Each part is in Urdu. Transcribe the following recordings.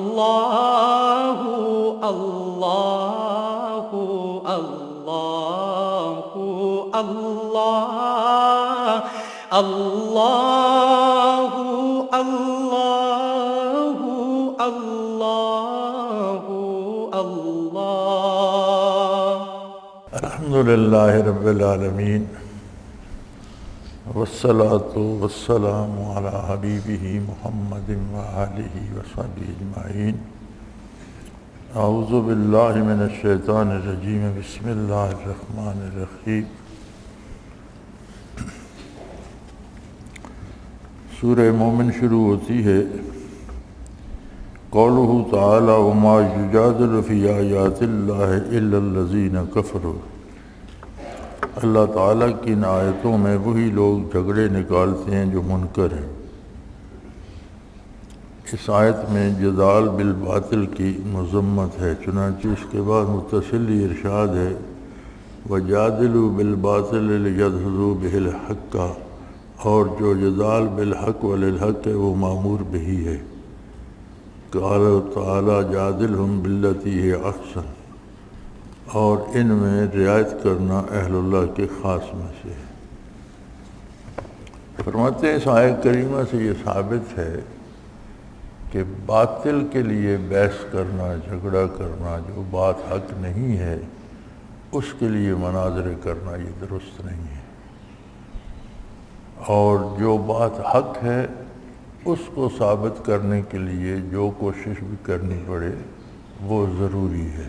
اللہ اللہ اللہ اللہ اللہ اللہ اللہ اللہ الحمدللہ رب العالمین والصلاة والسلام علی حبیبہ محمد وآلہ وصحبہ اجمعین اعوذ باللہ من الشیطان الرجیم بسم اللہ الرحمن الرحیم سورہ مومن شروع ہوتی ہے قولہ تعالی وما یجادل فی آیات اللہ الا الذین کفروا۔ اللہ تعالیٰ کی ان آیتوں میں وہی لوگ جھگڑے نکالتے ہیں جو منکر ہیں۔ اس آیت میں جدال بالباطل کی مذمت ہے، چنانچہ اس کے بعد متصل ارشاد ہے وَجَادِلُوا بِالْبَاطِلِ لِيَدْحِضُوا بِهِ الْحَقَّ، اور جو جدال بالحق وللحق ہے وہ مامور بہی ہے۔ قال تعالیٰ جادلہم باللتی ہی احسن، اور ان میں رعایت کرنا اہل اللہ کے خاص میں سے ہے۔ فرماتے ہیں اس آیت کریمہ سے یہ ثابت ہے کہ باطل کے لیے بحث کرنا، جھگڑا کرنا، جو بات حق نہیں ہے اس کے لیے مناظرے کرنا یہ درست نہیں ہے، اور جو بات حق ہے اس کو ثابت کرنے کے لیے جو کوشش بھی کرنی پڑے وہ ضروری ہے۔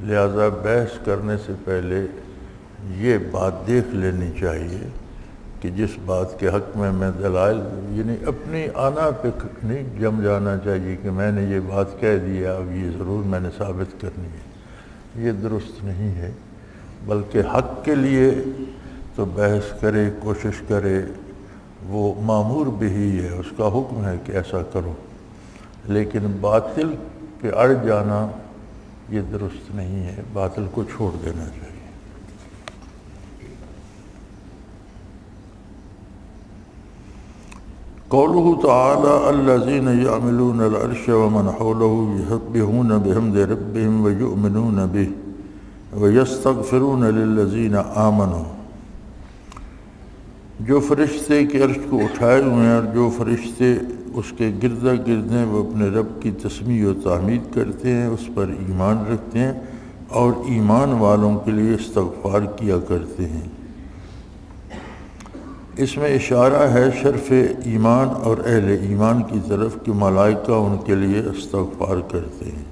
لہذا بحث کرنے سے پہلے یہ بات دیکھ لینی چاہیے کہ جس بات کے حق میں دلائل، یعنی اپنی آنا پہ نہیں جم جانا چاہیے کہ میں نے یہ بات کہہ دی ہے اب یہ ضرور میں نے ثابت کرنی ہے، یہ درست نہیں ہے۔ بلکہ حق کے لیے تو بحث کرے، کوشش کرے، وہ مامور بھی ہے، اس کا حکم ہے کہ ایسا کرو، لیکن باطل پہ اڑ جانا یہ درست نہیں ہے، باطل کو چھوڑ دینا چاہیے۔ قولہ تعالی الذین یعملون العرش ومن حولہ یسبحون بحمد ربہم ویؤمنون بہ ویستغفرون للذین آمنوا۔ جو فرشتے کے عرش کو اٹھائے ہوئے ہیں اور جو فرشتے اس کے گردا گرد ہیں وہ اپنے رب کی تسمیح و تحمید کرتے ہیں، اس پر ایمان رکھتے ہیں اور ایمان والوں کے لیے استغفار کیا کرتے ہیں۔ اس میں اشارہ ہے شرف ایمان اور اہل ایمان کی طرف کہ ملائکہ ان کے لیے استغفار کرتے ہیں۔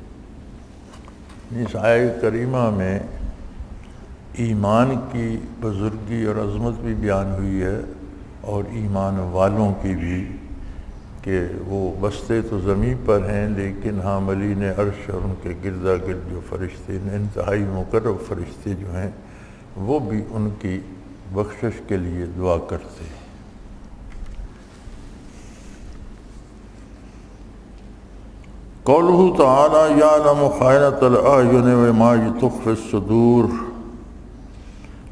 اس آیت کریمہ میں ایمان کی بزرگی اور عظمت بھی بیان ہوئی ہے اور ایمان والوں کی بھی، کہ وہ بستے تو زمین پر ہیں لیکن حاملین عرش اور ان کے گردا گرد جو فرشتے، انتہائی مقرب فرشتے جو ہیں وہ بھی ان کی بخشش کے لیے دعا کرتے ہیں۔ قولہ تعالی یعلم خائنۃ الاعین وما تخفی الصدور،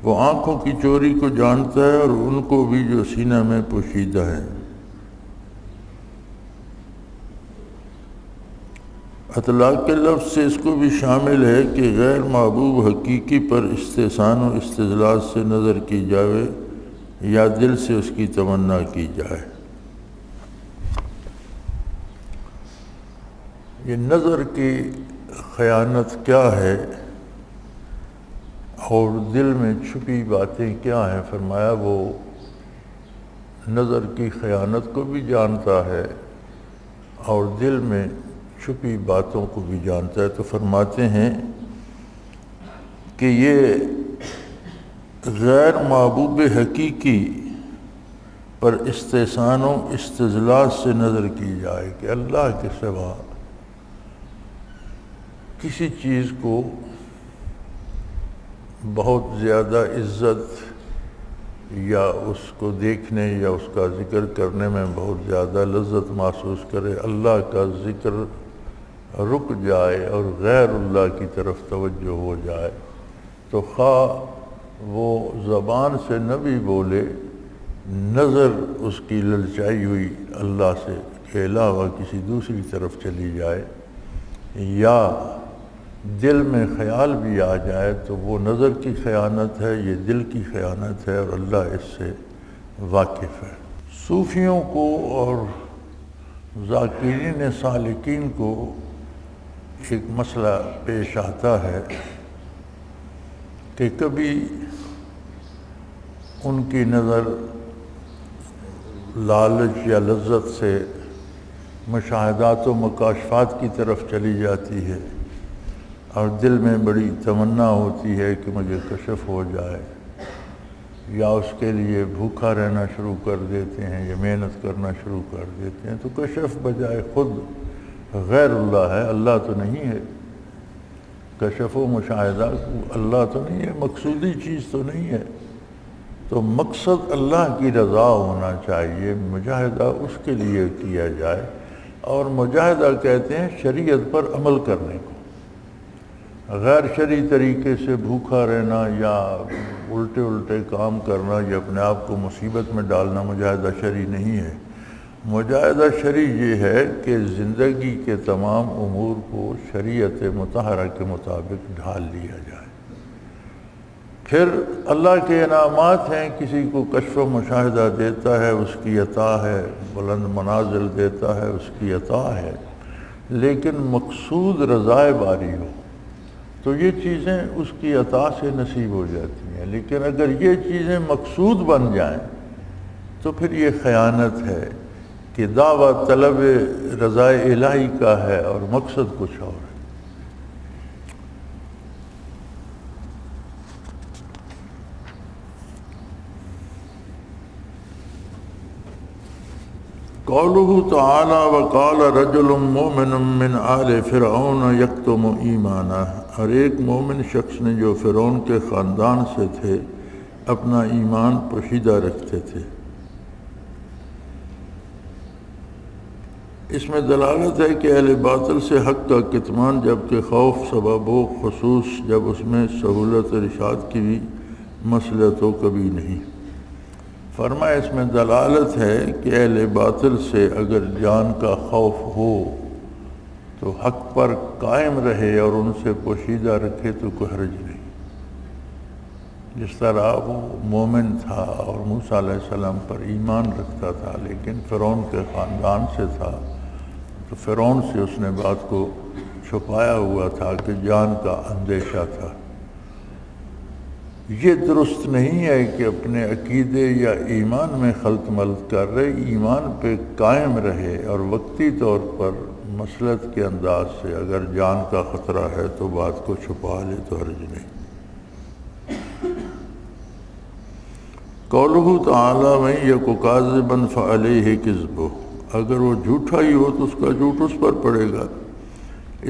وہ آنکھوں کی چوری کو جانتا ہے اور ان کو بھی جو سینہ میں پوشیدہ ہے۔ اطلاق کے لفظ سے اس کو بھی شامل ہے کہ غیر محبوب حقیقی پر استحسان و استدلال سے نظر کی جائے یا دل سے اس کی تمنا کی جائے۔ یہ نظر کی خیانت کیا ہے اور دل میں چھپی باتیں کیا ہیں؟ فرمایا وہ نظر کی خیانت کو بھی جانتا ہے اور دل میں چھپی باتوں کو بھی جانتا ہے۔ تو فرماتے ہیں کہ یہ غیر محبوب حقیقی پر استحسان و استدلال سے نظر کی جائے کہ اللہ کے سوا کسی چیز کو بہت زیادہ عزت یا اس کو دیکھنے یا اس کا ذکر کرنے میں بہت زیادہ لذت محسوس کرے، اللہ کا ذکر رک جائے اور غیر اللہ کی طرف توجہ ہو جائے تو خواہ وہ زبان سے نہ بھی بولے، نظر اس کی للچائی ہوئی اللہ سے کے علاوہ کسی دوسری طرف چلی جائے یا دل میں خیال بھی آ جائے تو وہ نظر کی خیانت ہے، یہ دل کی خیانت ہے، اور اللہ اس سے واقف ہے۔ صوفیوں کو اور ذاکرین سالکین کو ایک مسئلہ پیش آتا ہے کہ کبھی ان کی نظر لالچ یا لذت سے مشاہدات و مکاشفات کی طرف چلی جاتی ہے، اور دل میں بڑی تمنا ہوتی ہے کہ مجھے کشف ہو جائے، یا اس کے لیے بھوکا رہنا شروع کر دیتے ہیں یا محنت کرنا شروع کر دیتے ہیں، تو کشف بجائے خود غیر اللہ ہے، اللہ تو نہیں ہے۔ کشف و مشاہدہ اللہ تو نہیں ہے، مقصودی چیز تو نہیں ہے، تو مقصد اللہ کی رضا ہونا چاہیے، مجاہدہ اس کے لیے کیا جائے، اور مجاہدہ کہتے ہیں شریعت پر عمل کرنے کو۔ غیر شرعی طریقے سے بھوکا رہنا یا الٹے کام کرنا یا اپنے آپ کو مصیبت میں ڈالنا مجاہدہ شرعی نہیں ہے۔ مجاہدہ شرعی یہ ہے کہ زندگی کے تمام امور کو شریعت مطہرہ کے مطابق ڈھال لیا جائے۔ پھر اللہ کے انعامات ہیں، کسی کو کشف و مشاہدہ دیتا ہے، اس کی عطا ہے، بلند منازل دیتا ہے، اس کی عطا ہے، لیکن مقصود رضائے باری ہو تو یہ چیزیں اس کی عطا سے نصیب ہو جاتی ہیں۔ لیکن اگر یہ چیزیں مقصود بن جائیں تو پھر یہ خیانت ہے کہ دعویٰ طلب رضائے الہی کا ہے اور مقصد کچھ اور ہے۔ قولہ تعالی وقال رجل مؤمن من آل فرعون یکتم ایمانہ، اور ایک مومن شخص نے جو فرعون کے خاندان سے تھے اپنا ایمان پوشیدہ رکھتے تھے۔ اس میں دلالت ہے کہ اہل باطل سے حق کا کتمان، جبکہ خوف سبب و خصوص جب اس میں سہولت ارشاد کی بھی مصلحت ہو کبھی نہیں۔ فرمایا اس میں دلالت ہے کہ اہل باطل سے اگر جان کا خوف ہو تو حق پر قائم رہے اور ان سے پوشیدہ رکھے تو کوئی حرج نہیں۔ جس طرح وہ مومن تھا اور موسیٰ علیہ السلام پر ایمان رکھتا تھا، لیکن فرعون کے خاندان سے تھا، تو فرعون سے اس نے بات کو چھپایا ہوا تھا کہ جان کا اندیشہ تھا۔ یہ درست نہیں ہے کہ اپنے عقیدے یا ایمان میں خلط ملط کر رہے، ایمان پہ قائم رہے اور وقتی طور پر مصلحت کے انداز سے اگر جان کا خطرہ ہے تو بات کو چھپا لے تو حرج نہیں۔ قولہ تعالی من یک کاذبا فعلیہ کذبہ، اگر وہ جھوٹا ہی ہو تو اس کا جھوٹ اس پر پڑے گا۔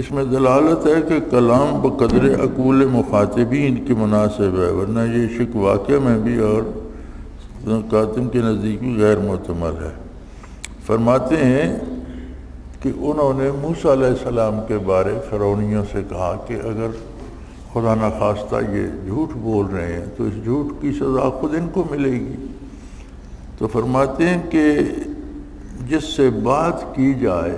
اس میں دلالت ہے کہ کلام بقدر عقول مخاطبین کی مناسب ہے، ورنہ یہ شک واقع میں بھی اور کاتم کے نزدیک بھی غیر معتمد ہے۔ فرماتے ہیں کہ انہوں نے موسیٰ علیہ السلام کے بارے فرعونیوں سے کہا کہ اگر خدا نخواستہ یہ جھوٹ بول رہے ہیں تو اس جھوٹ کی سزا خود ان کو ملے گی۔ تو فرماتے ہیں کہ جس سے بات کی جائے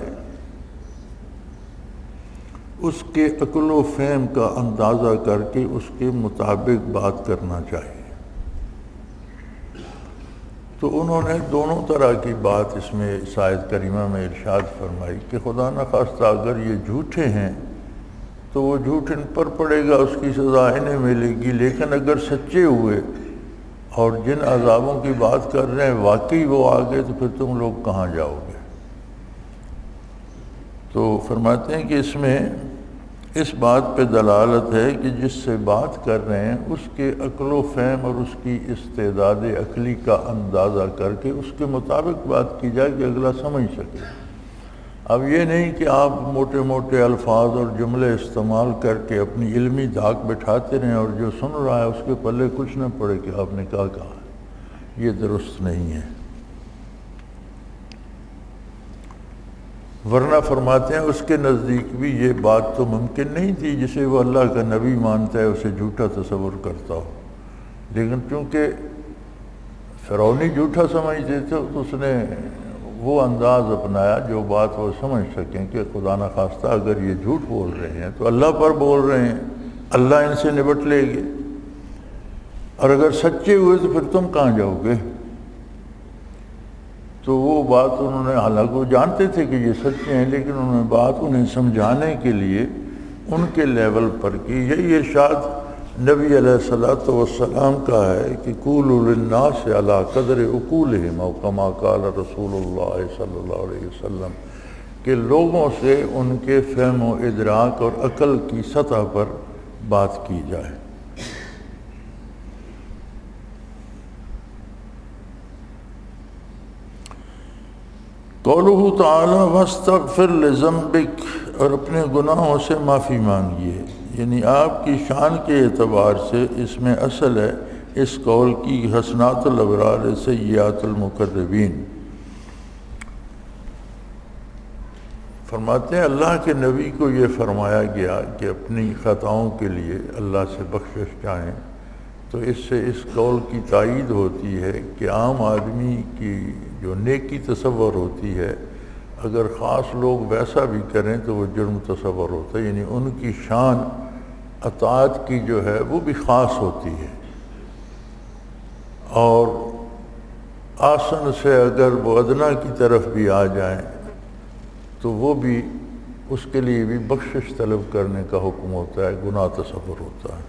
اس کے عقل و فہم کا اندازہ کر کے اس کے مطابق بات کرنا چاہیے۔ تو انہوں نے دونوں طرح کی بات اس میں اس آیت کریمہ میں ارشاد فرمائی کہ خدا نخواستہ اگر یہ جھوٹے ہیں تو وہ جھوٹ ان پر پڑے گا، اس کی سزا انہیں ملے گی، لیکن اگر سچے ہوئے اور جن عذابوں کی بات کر رہے ہیں واقعی وہ آ گئے تو پھر تم لوگ کہاں جاؤ گے۔ تو فرماتے ہیں کہ اس میں اس بات پہ دلالت ہے کہ جس سے بات کر رہے ہیں اس کے عقل و فہم اور اس کی استعداد عقلی کا اندازہ کر کے اس کے مطابق بات کی جائے کہ اگلا سمجھ سکے۔ اب یہ نہیں کہ آپ موٹے موٹے الفاظ اور جملے استعمال کر کے اپنی علمی دھاک بٹھاتے رہیں اور جو سن رہا ہے اس کے پلے کچھ نہ پڑے کہ آپ نے کہا یہ درست نہیں ہے۔ ورنہ فرماتے ہیں اس کے نزدیک بھی یہ بات تو ممکن نہیں تھی، جسے وہ اللہ کا نبی مانتا ہے اسے جھوٹا تصور کرتا ہو، لیکن چونکہ فرعونی جھوٹا سمجھتے تھے تو اس نے وہ انداز اپنایا جو بات وہ سمجھ سکیں کہ خدا نخواستہ اگر یہ جھوٹ بول رہے ہیں تو اللہ پر بول رہے ہیں، اللہ ان سے نبٹ لے گے، اور اگر سچے ہوئے تو پھر تم کہاں جاؤ گے؟ تو وہ بات انہوں نے، حالانکہ وہ جانتے تھے کہ یہ سچے ہیں، لیکن انہوں نے بات انہیں سمجھانے کے لیے ان کے لیول پر کی۔ یہی ارشاد نبی علیہ الصلوۃ والسلام کا ہے کہ قولوا للناس علی قدر عقولہم، او کما قال رسول اللہ صلی اللہ علیہ وسلم، کہ لوگوں سے ان کے فہم و ادراک اور عقل کی سطح پر بات کی جائے۔ قولہ تعالی واستغفر لذنبک، اور اپنے گناہوں سے معافی مانگیے، یعنی آپ کی شان کے اعتبار سے اس میں اصل ہے اس قول کی حسنات الابرار سیئات المقربین۔ فرماتے ہیں اللہ کے نبی کو یہ فرمایا گیا کہ اپنی خطاؤں کے لیے اللہ سے بخشش چاہیں، تو اس سے اس قول کی تائید ہوتی ہے کہ عام آدمی کی جو نیکی تصور ہوتی ہے، اگر خاص لوگ ویسا بھی کریں تو وہ جرم تصور ہوتا ہے، یعنی ان کی شان اطاعت کی جو ہے وہ بھی خاص ہوتی ہے، اور آسن سے اگر وہ ادنا کی طرف بھی آ جائیں تو وہ بھی، اس کے لیے بھی بخشش طلب کرنے کا حکم ہوتا ہے، گناہ تصور ہوتا ہے۔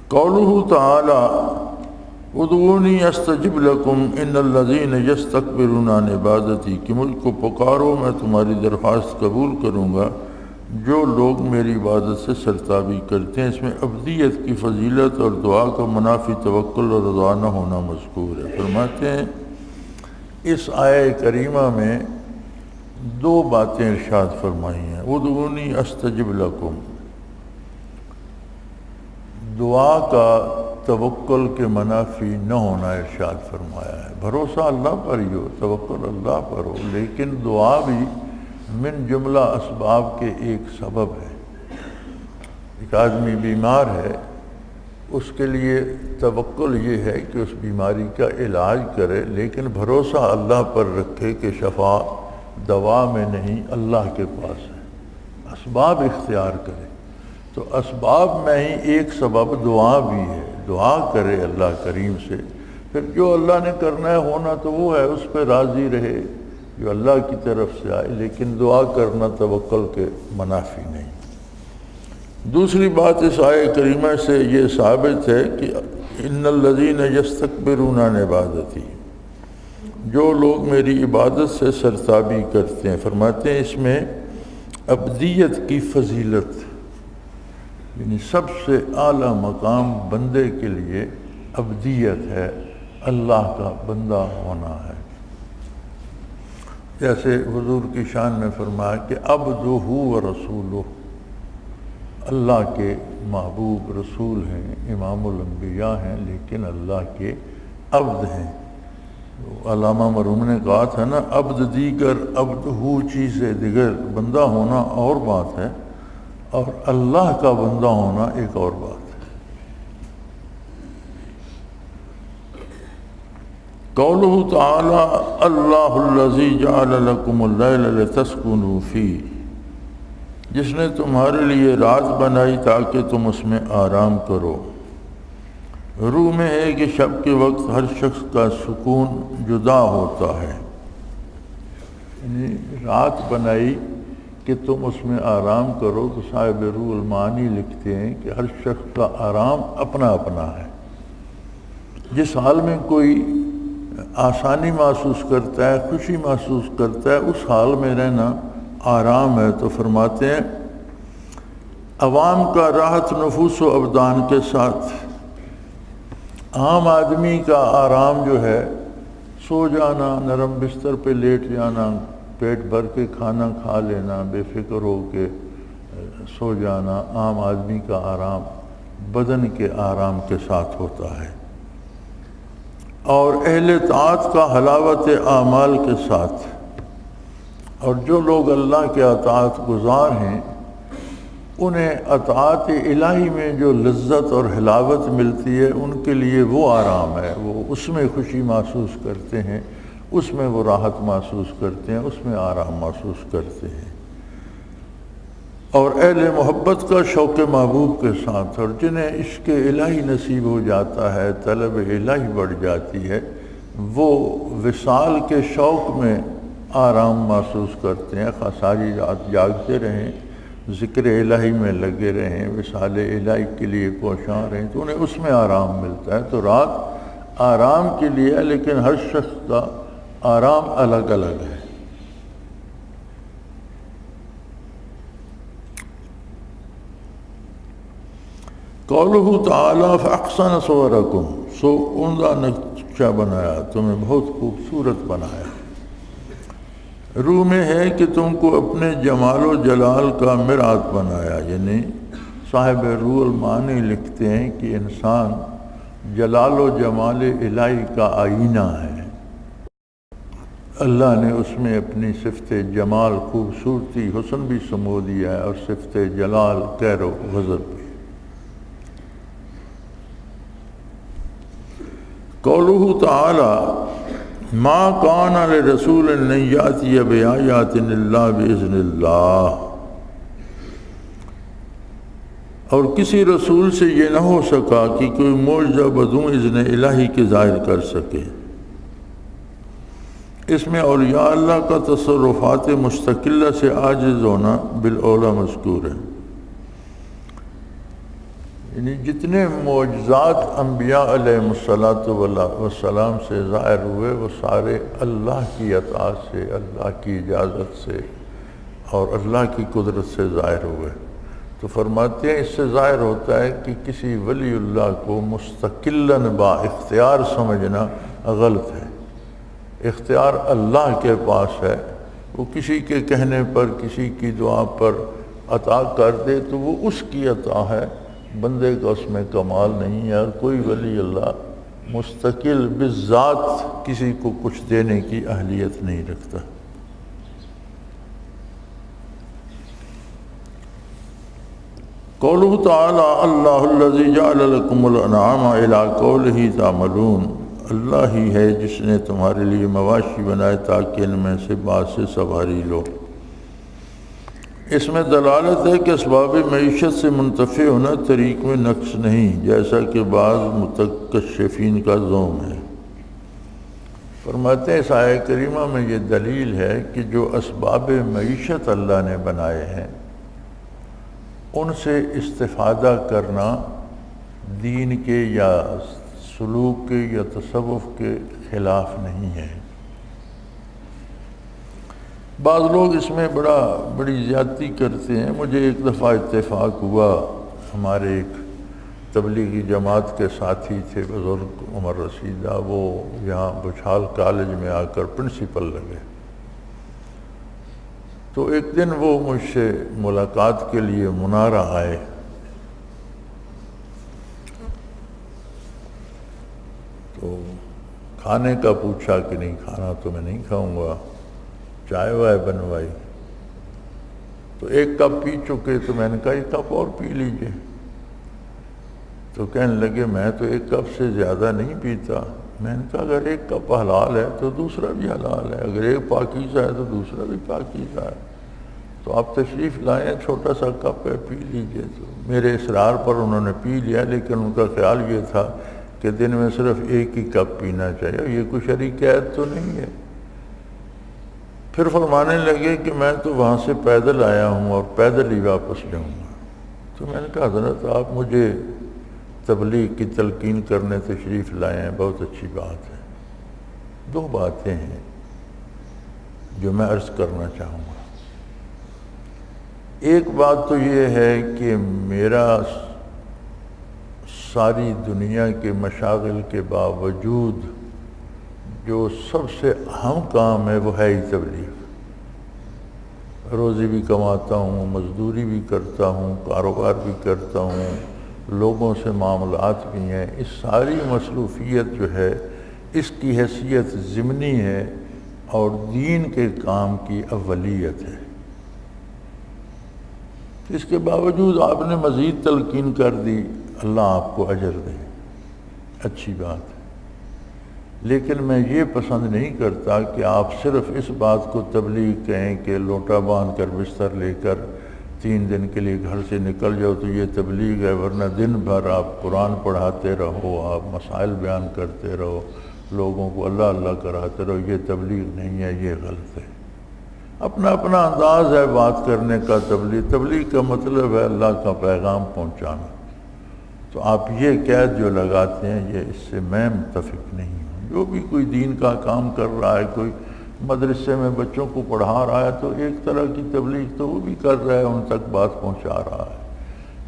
قولہ تعالی ادعونی استجب لکم ان الذین یستکبرون عن عبادتی، کہ مجھ کو پکارو میں تمہاری درخواست قبول کروں گا جو لوگ میری عبادت سے سرتابی کرتے ہیں۔ اس میں عبدیت کی فضیلت اور دعا کا منافی توکل اور رضا نہ ہونا مذکور ہے۔ فرماتے ہیں اس آیہ کریمہ میں دو باتیں ارشاد فرمائی ہیں۔ ادعونی استجب لکم، دعا کا توکل کے منافی نہ ہونا ارشاد فرمایا ہے۔ بھروسہ اللہ پر ہی ہو، توکل اللہ پر ہو، لیکن دعا بھی من جملہ اسباب کے ایک سبب ہے۔ ایک آدمی بیمار ہے، اس کے لیے توکل یہ ہے کہ اس بیماری کا علاج کرے، لیکن بھروسہ اللہ پر رکھے کہ شفا دوا میں نہیں اللہ کے پاس ہے، اسباب اختیار کرے۔ تو اسباب میں ہی ایک سبب دعا بھی ہے، دعا کرے اللہ کریم سے، پھر جو اللہ نے کرنا ہے ہونا تو وہ ہے، اس پہ راضی رہے جو اللہ کی طرف سے آئے، لیکن دعا کرنا توکل کے منافی نہیں۔ دوسری بات اس آیہ کریمہ سے یہ ثابت ہے کہ ان الذین یستکبرون عن عبادتی، جو لوگ میری عبادت سے سرتابی کرتے ہیں۔ فرماتے ہیں اس میں عبدیت کی فضیلت، یعنی سب سے اعلیٰ مقام بندے کے لیے عبدیت ہے، اللہ کا بندہ ہونا ہے۔ جیسے حضور کی شان میں فرمایا کہ عبدہ و رسولہ، اللہ کے محبوب رسول ہیں، امام الانبیاء ہیں، لیکن اللہ کے عبد ہیں۔ علامہ مرحوم نے کہا تھا نا، عبد دیگر عبدہ چیز دیگر، بندہ ہونا اور بات ہے اور اللہ کا بندہ ہونا ایک اور بات ہے۔ قولہ تعالی اللہ الذی جعل لکم اللیل لتسکنوا فیہ، جس نے تمہارے لیے رات بنائی تاکہ تم اس میں آرام کرو۔ روح میں ہے کہ شب کے وقت ہر شخص کا سکون جدا ہوتا ہے، یعنی رات بنائی کہ تم اس میں آرام کرو، تو صاحب روح المعانی لکھتے ہیں کہ ہر شخص کا آرام اپنا اپنا ہے۔ جس حال میں کوئی آسانی محسوس کرتا ہے، خوشی محسوس کرتا ہے، اس حال میں رہنا آرام ہے۔ تو فرماتے ہیں عوام کا راحت نفوس و ابدان کے ساتھ، عام آدمی کا آرام جو ہے سو جانا، نرم بستر پہ لیٹ جانا، پیٹ بھر کے کھانا کھا لینا، بے فکر ہو کے سو جانا، عام آدمی کا آرام بدن کے آرام کے ساتھ ہوتا ہے، اور اہل طاعت کا حلاوت اعمال کے ساتھ۔ اور جو لوگ اللہ کے اطاعت گزار ہیں انہیں اطاعت الہی میں جو لذت اور حلاوت ملتی ہے ان کے لیے وہ آرام ہے، وہ اس میں خوشی محسوس کرتے ہیں، اس میں وہ راحت محسوس کرتے ہیں، اس میں آرام محسوس کرتے ہیں۔ اور اہل محبت کا شوق محبوب کے ساتھ، اور جنہیں عشق الہی نصیب ہو جاتا ہے، طلب الہی بڑھ جاتی ہے، وہ وصال کے شوق میں آرام محسوس کرتے ہیں، خواہ ساری رات جاگتے رہیں، ذکر الہی میں لگے رہیں، وصال الہی کے لیے کوشاں رہیں، تو انہیں اس میں آرام ملتا ہے۔ تو رات آرام کے لیے ہے، لیکن ہر شخص کا آرام الگ الگ ہے۔ قولہ تعالیٰ فَأَحْسَنَ صُوَرَكُمْ، سو عمدہ نقشہ بنایا، تمہیں بہت خوبصورت بنایا۔ روح میں ہے کہ تم کو اپنے جمال و جلال کا مرآت بنایا، یعنی صاحب روح المعانی لکھتے ہیں کہ انسان جلال و جمال الہی کا آئینہ ہے۔ اللہ نے اس میں اپنی صفت جمال، خوبصورتی، حسن بھی سمو دیا ہے، اور صفت جلال، قہر و غضب بھی۔ قولہ تعالی ما کان لرسول ان یاتی بآیات الا باذن اللہ، اور کسی رسول سے یہ نہ ہو سکا کہ کوئی معجزہ بدون اذن الہی کے ظاہر کر سکے۔ اس میں اولیاء اللہ کا تصرفات مستقلہ سے عاجز ہونا بالاولیٰ مذکور ہے، یعنی جتنے معجزات انبیاء علیہ السلام سے ظاہر ہوئے وہ سارے اللہ کی اطاعت سے، اللہ کی اجازت سے اور اللہ کی قدرت سے ظاہر ہوئے۔ تو فرماتے ہیں اس سے ظاہر ہوتا ہے کہ کسی ولی اللہ کو مستقلاً با اختیار سمجھنا غلط ہے۔ اختیار اللہ کے پاس ہے، وہ کسی کے کہنے پر، کسی کی دعا پر عطا کر دے تو وہ اس کی عطا ہے، بندے کا اس میں کمال نہیں ہے۔ اور کوئی ولی اللہ مستقل بذات کسی کو کچھ دینے کی اہلیت نہیں رکھتا۔ قولہ تعالی اللہ الذی جعل لکم الانعام الی قولہ تعملون، اللہ ہی ہے جس نے تمہارے لیے مواشی بنائے تاکہ ان میں سے بعض سے سواری لو۔ اس میں دلالت ہے کہ اسباب معیشت سے منتفع ہونا طریق میں نقص نہیں، جیسا کہ بعض متکشفین کا زوم ہے۔ فرماتے ہیں اس آیہ کریمہ میں یہ دلیل ہے کہ جو اسباب معیشت اللہ نے بنائے ہیں ان سے استفادہ کرنا دین کے یا سلوک کے یا تصوف کے خلاف نہیں ہے۔ بعض لوگ اس میں بڑی زیادتی کرتے ہیں۔ مجھے ایک دفعہ اتفاق ہوا، ہمارے ایک تبلیغی جماعت کے ساتھی تھے بزرگ عمر رسیدہ، وہ یہاں بچھال کالج میں آ کر پرنسپل لگے۔ تو ایک دن وہ مجھ سے ملاقات کے لیے منارہ آئے۔ تو کھانے کا پوچھا کہ نہیں، کھانا تو میں نہیں کھاؤں گا، چائے وائے بنوائی۔ تو ایک کپ پی چکے، تو میں نے کہا ایک کپ اور پی لیجئے۔ تو کہنے لگے میں تو ایک کپ سے زیادہ نہیں پیتا۔ میں نے کہا اگر ایک کپ حلال ہے تو دوسرا بھی حلال ہے، اگر ایک پاکیزہ ہے تو دوسرا بھی پاکیزہ ہے، تو آپ تشریف لائیں، چھوٹا سا کپ ہے، پی لیجئے۔ تو میرے اصرار پر انہوں نے پی لیا، لیکن ان کا خیال یہ تھا کہ دن میں صرف ایک ہی کپ پینا چاہیے، یہ کوئی شرعی قید تو نہیں ہے۔ پھر فرمانے لگے کہ میں تو وہاں سے پیدل آیا ہوں اور پیدل ہی واپس جاؤں گا۔ تو میں نے کہا حضرت آپ مجھے تبلیغ کی تلقین کرنے تشریف لائے ہیں، بہت اچھی بات ہے۔ دو باتیں ہیں جو میں عرض کرنا چاہوں گا۔ ایک بات تو یہ ہے کہ میرا ساری دنیا کے مشاغل کے باوجود جو سب سے اہم کام ہے وہ ہے ہی تبلیغ۔ روزی بھی کماتا ہوں، مزدوری بھی کرتا ہوں، کاروبار بھی کرتا ہوں، لوگوں سے معاملات بھی ہیں۔ اس ساری مصروفیت جو ہے اس کی حیثیت ضمنی ہے اور دین کے کام کی اولیت ہے۔ اس کے باوجود آپ نے مزید تلقین کر دی، اللہ آپ کو اجر دے، اچھی بات ہے۔ لیکن میں یہ پسند نہیں کرتا کہ آپ صرف اس بات کو تبلیغ کہیں کہ لوٹا باندھ کر بستر لے کر 3 دن کے لیے گھر سے نکل جاؤ تو یہ تبلیغ ہے، ورنہ دن بھر آپ قرآن پڑھاتے رہو، آپ مسائل بیان کرتے رہو، لوگوں کو اللہ اللہ کراتے رہو، یہ تبلیغ نہیں ہے، یہ غلط ہے۔ اپنا اپنا انداز ہے بات کرنے کا۔ تبلیغ کا مطلب ہے اللہ کا پیغام پہنچانا۔ تو آپ یہ قید جو لگاتے ہیں، یہ اس سے میں متفق نہیں ہوں۔ جو بھی کوئی دین کا کام کر رہا ہے، کوئی مدرسے میں بچوں کو پڑھا رہا ہے تو ایک طرح کی تبلیغ تو وہ بھی کر رہا ہے، ان تک بات پہنچا رہا ہے۔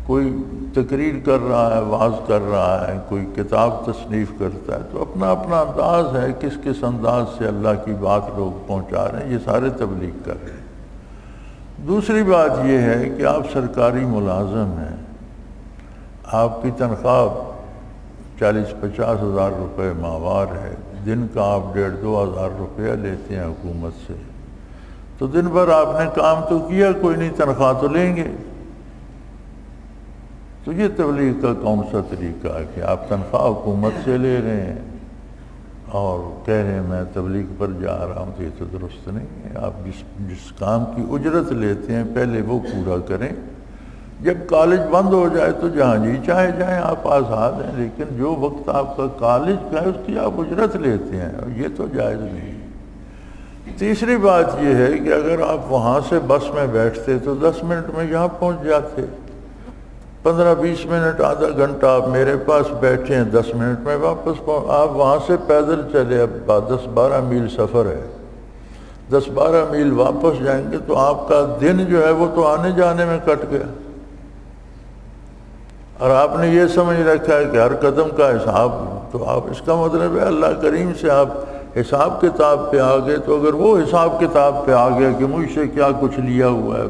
کوئی تقریر کر رہا ہے، وعظ کر رہا ہے، کوئی کتاب تصنیف کرتا ہے، تو اپنا اپنا انداز ہے کس انداز سے اللہ کی بات لوگ پہنچا رہے ہیں، یہ سارے تبلیغ کر رہے ہیں۔ دوسری بات یہ ہے کہ آپ سرکاری ملازم ہیں، آپ کی تنخواہ 40-50 ہزار روپے ماہوار ہے، دن کا آپ 1,500-2 ہزار روپیہ لیتے ہیں حکومت سے، تو دن بھر آپ نے کام تو کیا، کوئی نہیں، تنخواہ تو لیں گے۔ تو یہ تبلیغ کا کون سا طریقہ ہے کہ آپ تنخواہ حکومت سے لے رہے ہیں اور کہہ رہے ہیں میں تبلیغ پر جا رہا ہوں؟ تو یہ تو درست نہیں ہے۔ آپ جس کام کی اجرت لیتے ہیں پہلے وہ پورا کریں۔ جب کالج بند ہو جائے تو جہاں جی چاہے جائیں، آپ آزاد ہیں، لیکن جو وقت آپ کا کالج کا ہے اس کی آپ اجرت لیتے ہیں، اور یہ تو جائز نہیں۔ تیسری بات یہ ہے کہ اگر آپ وہاں سے بس میں بیٹھتے تو 10 منٹ میں یہاں پہنچ جاتے، 15-20 منٹ، آدھا گھنٹہ آپ میرے پاس بیٹھے ہیں، 10 منٹ میں واپس آپ وہاں سے پیدل چلے، اب 10-12 میل سفر ہے، 10-12 میل واپس جائیں گے تو آپ کا دن جو ہے وہ تو آنے جانے میں کٹ گیا۔ اور آپ نے یہ سمجھ رکھا ہے کہ ہر قدم کا حساب، تو آپ اس کا مطلب ہے اللہ کریم سے آپ حساب کتاب پہ آ گئے۔ تو اگر وہ حساب کتاب پہ آ گیا کہ مجھ سے کیا کچھ لیا ہوا ہے،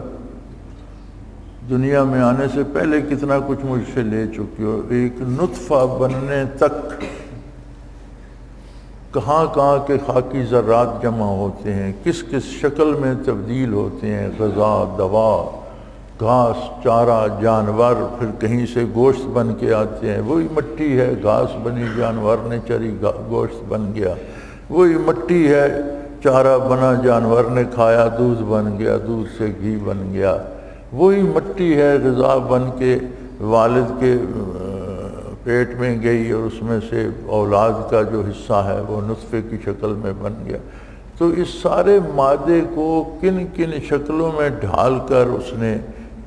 دنیا میں آنے سے پہلے کتنا کچھ مجھ سے لے چکی ہو، ایک نطفہ بننے تک کہاں کہاں کے خاکی ذرات جمع ہوتے ہیں، کس شکل میں تبدیل ہوتے ہیں، غذا، دوا، گھاس، چارہ، جانور، پھر کہیں سے گوشت بن کے آتے ہیں، وہی مٹی ہے، گھاس بنی، جانور نے چری، گوشت بن گیا، وہی مٹی ہے، چارہ بنا، جانور نے کھایا، دودھ بن گیا، دودھ سے گھی بن گیا، وہی مٹی ہے، غذا بن کے والد کے پیٹ میں گئی اور اس میں سے اولاد کا جو حصہ ہے وہ نطفے کی شکل میں بن گیا۔ تو اس سارے مادے کو کن کن شکلوں میں ڈھال کر اس نے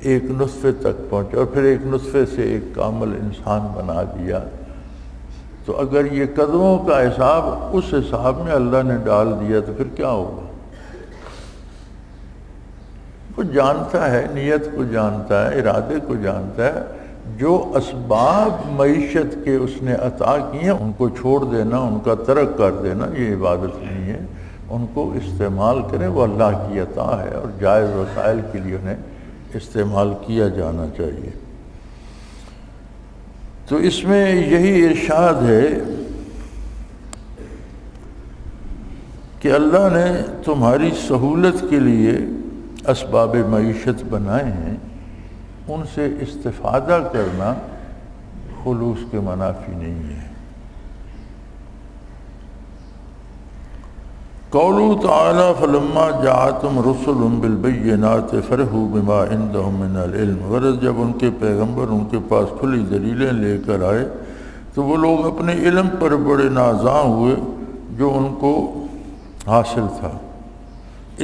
ایک نطفے تک پہنچا، اور پھر ایک نطفے سے ایک کامل انسان بنا دیا۔ تو اگر یہ قدموں کا حساب اس حساب میں اللہ نے ڈال دیا تو پھر کیا ہوگا؟ وہ جانتا ہے، نیت کو جانتا ہے، ارادے کو جانتا ہے۔ جو اسباب معیشت کے اس نے عطا کیے ہیں ان کو چھوڑ دینا، ان کا ترک کر دینا، یہ عبادت نہیں ہے۔ ان کو استعمال کریں، وہ اللہ کی عطا ہے، اور جائز وسائل کے لیے انہیں استعمال کیا جانا چاہیے۔ تو اس میں یہی ارشاد ہے کہ اللہ نے تمہاری سہولت کے لیے اسباب معیشت بنائے ہیں، ان سے استفادہ کرنا خلوص کے منافی نہیں ہے۔ قوله تعالی فلما جاءتهم رسل بالبینات فرحوا بما عندهم من العلم، غرض جب ان کے پیغمبر ان کے پاس کھلی دلیلیں لے کر آئے تو وہ لوگ اپنے علم پر بڑے نازاں ہوئے جو ان کو حاصل تھا۔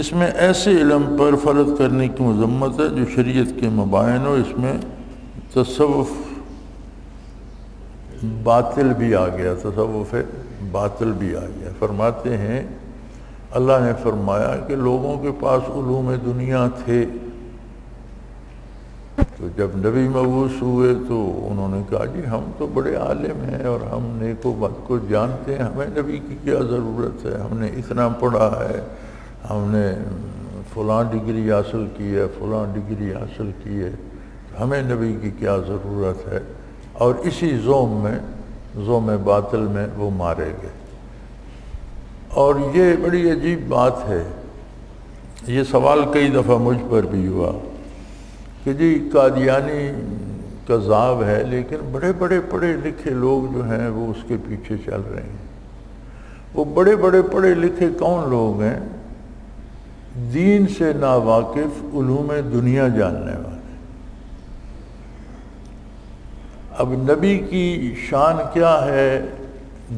اس میں ایسے علم پر فرض کرنے کی مذمت ہے جو شریعت کے مبائن ہو، اس میں تصوف باطل بھی آ گیا، تصوف باطل بھی آ گیا۔ فرماتے ہیں اللہ نے فرمایا کہ لوگوں کے پاس علوم دنیا تھے، تو جب نبی مبعوث ہوئے تو انہوں نے کہا جی ہم تو بڑے عالم ہیں اور ہم نیک و بد کو جانتے ہیں، ہمیں نبی کی کیا ضرورت ہے، ہم نے اتنا پڑھا ہے، ہم نے فلاں ڈگری حاصل کی ہے، فلاں ڈگری حاصل کی ہے، ہمیں نبی کی کیا ضرورت ہے۔ اور اسی زوم باطل میں وہ مارے گئے۔ اور یہ بڑی عجیب بات ہے، یہ سوال کئی دفعہ مجھ پر بھی ہوا کہ جی قادیانی کذاب ہے، لیکن بڑے بڑے پڑھے لکھے لوگ جو ہیں وہ اس کے پیچھے چل رہے ہیں۔ وہ بڑے بڑے پڑھے لکھے کون لوگ ہیں؟ دین سے ناواقف، علوم دنیا جاننے والے۔ اب نبی کی شان کیا ہے،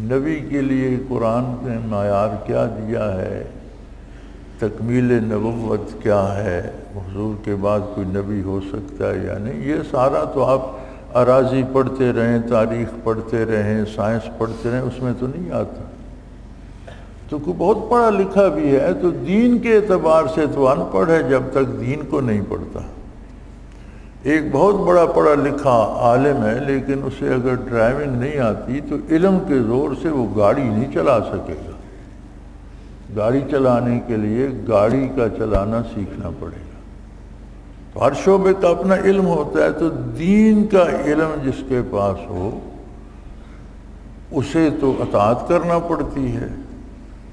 نبی کے لیے قرآن نے معیار کیا دیا ہے، تکمیل نبوت کیا ہے، حضور کے بعد کوئی نبی ہو سکتا ہے یا نہیں، یہ سارا تو آپ اراضی پڑھتے رہیں، تاریخ پڑھتے رہیں، سائنس پڑھتے رہیں، اس میں تو نہیں آتا۔ تو کوئی بہت پڑھا لکھا بھی ہے تو دین کے اعتبار سے تو ان پڑھ ہے جب تک دین کو نہیں پڑھتا۔ ایک بہت بڑا پڑھا لکھا عالم ہے لیکن اسے اگر ڈرائیونگ نہیں آتی تو علم کے زور سے وہ گاڑی نہیں چلا سکے گا۔ گاڑی چلانے کے لیے گاڑی کا چلانا سیکھنا پڑے گا۔ تو ہر شعبے کا اپنا علم ہوتا ہے، تو دین کا علم جس کے پاس ہو اسے تو اطاعت کرنا پڑتی ہے۔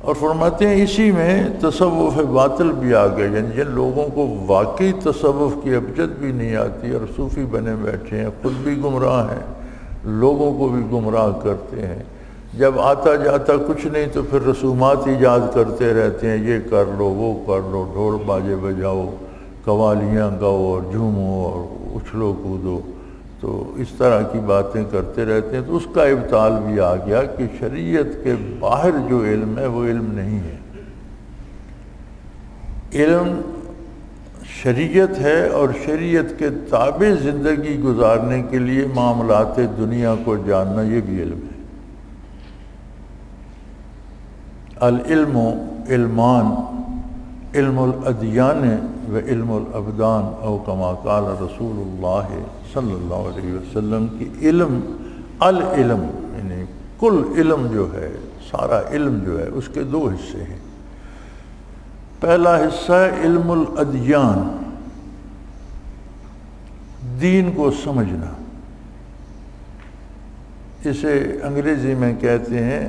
اور فرماتے ہیں اسی میں تصوف باطل بھی آ گئے، یعنی جن لوگوں کو واقعی تصوف کی ابجد بھی نہیں آتی اور صوفی بنے بیٹھے ہیں، خود بھی گمراہ ہیں، لوگوں کو بھی گمراہ کرتے ہیں، جب آتا جاتا کچھ نہیں تو پھر رسومات ایجاد کرتے رہتے ہیں، یہ کر لو وہ کر لو، ڈھول باجے بجاؤ، قوالیاں گاؤ اور جھومو اور اچھلو کودو، تو اس طرح کی باتیں کرتے رہتے ہیں۔ تو اس کا ابطال بھی آ گیا کہ شریعت کے باہر جو علم ہے وہ علم نہیں ہے۔ علم شریعت ہے، اور شریعت کے تابع زندگی گزارنے کے لیے معاملات دنیا کو جاننا یہ بھی علم ہے۔ العلم علمان، علم الادیان و علم الابدان، او کما قال رسول اللہ صلی اللہ علیہ وسلم کی علم، العلم یعنی کل علم جو ہے، سارا علم جو ہے اس کے دو حصے ہیں۔ پہلا حصہ ہے علم الادیان، دین کو سمجھنا، اسے انگریزی میں کہتے ہیں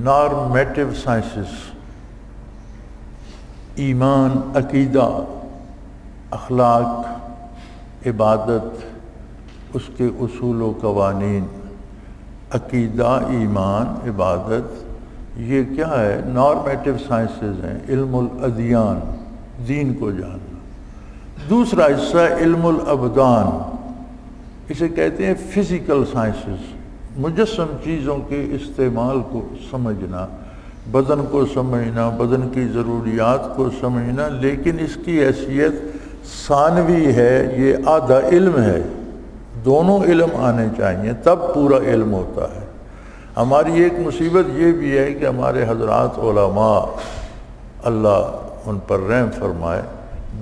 نارمیٹو سائنسز، ایمان، عقیدہ، اخلاق، عبادت، اس کے اصول و قوانین، عقیدہ، ایمان، عبادت، یہ کیا ہے؟ نارمیٹو سائنسز ہیں، علم الادیان، دین کو جاننا۔ دوسرا حصہ ہے علم الابدان، اسے کہتے ہیں فزیکل سائنسز، مجسم چیزوں کے استعمال کو سمجھنا، بدن کو سمجھنا، بدن کی ضروریات کو سمجھنا، لیکن اس کی حیثیت ثانوی ہے، یہ آدھا علم ہے۔ دونوں علم آنے چاہیے تب پورا علم ہوتا ہے۔ ہماری ایک مصیبت یہ بھی ہے کہ ہمارے حضرات علماء، اللہ ان پر رحم فرمائے،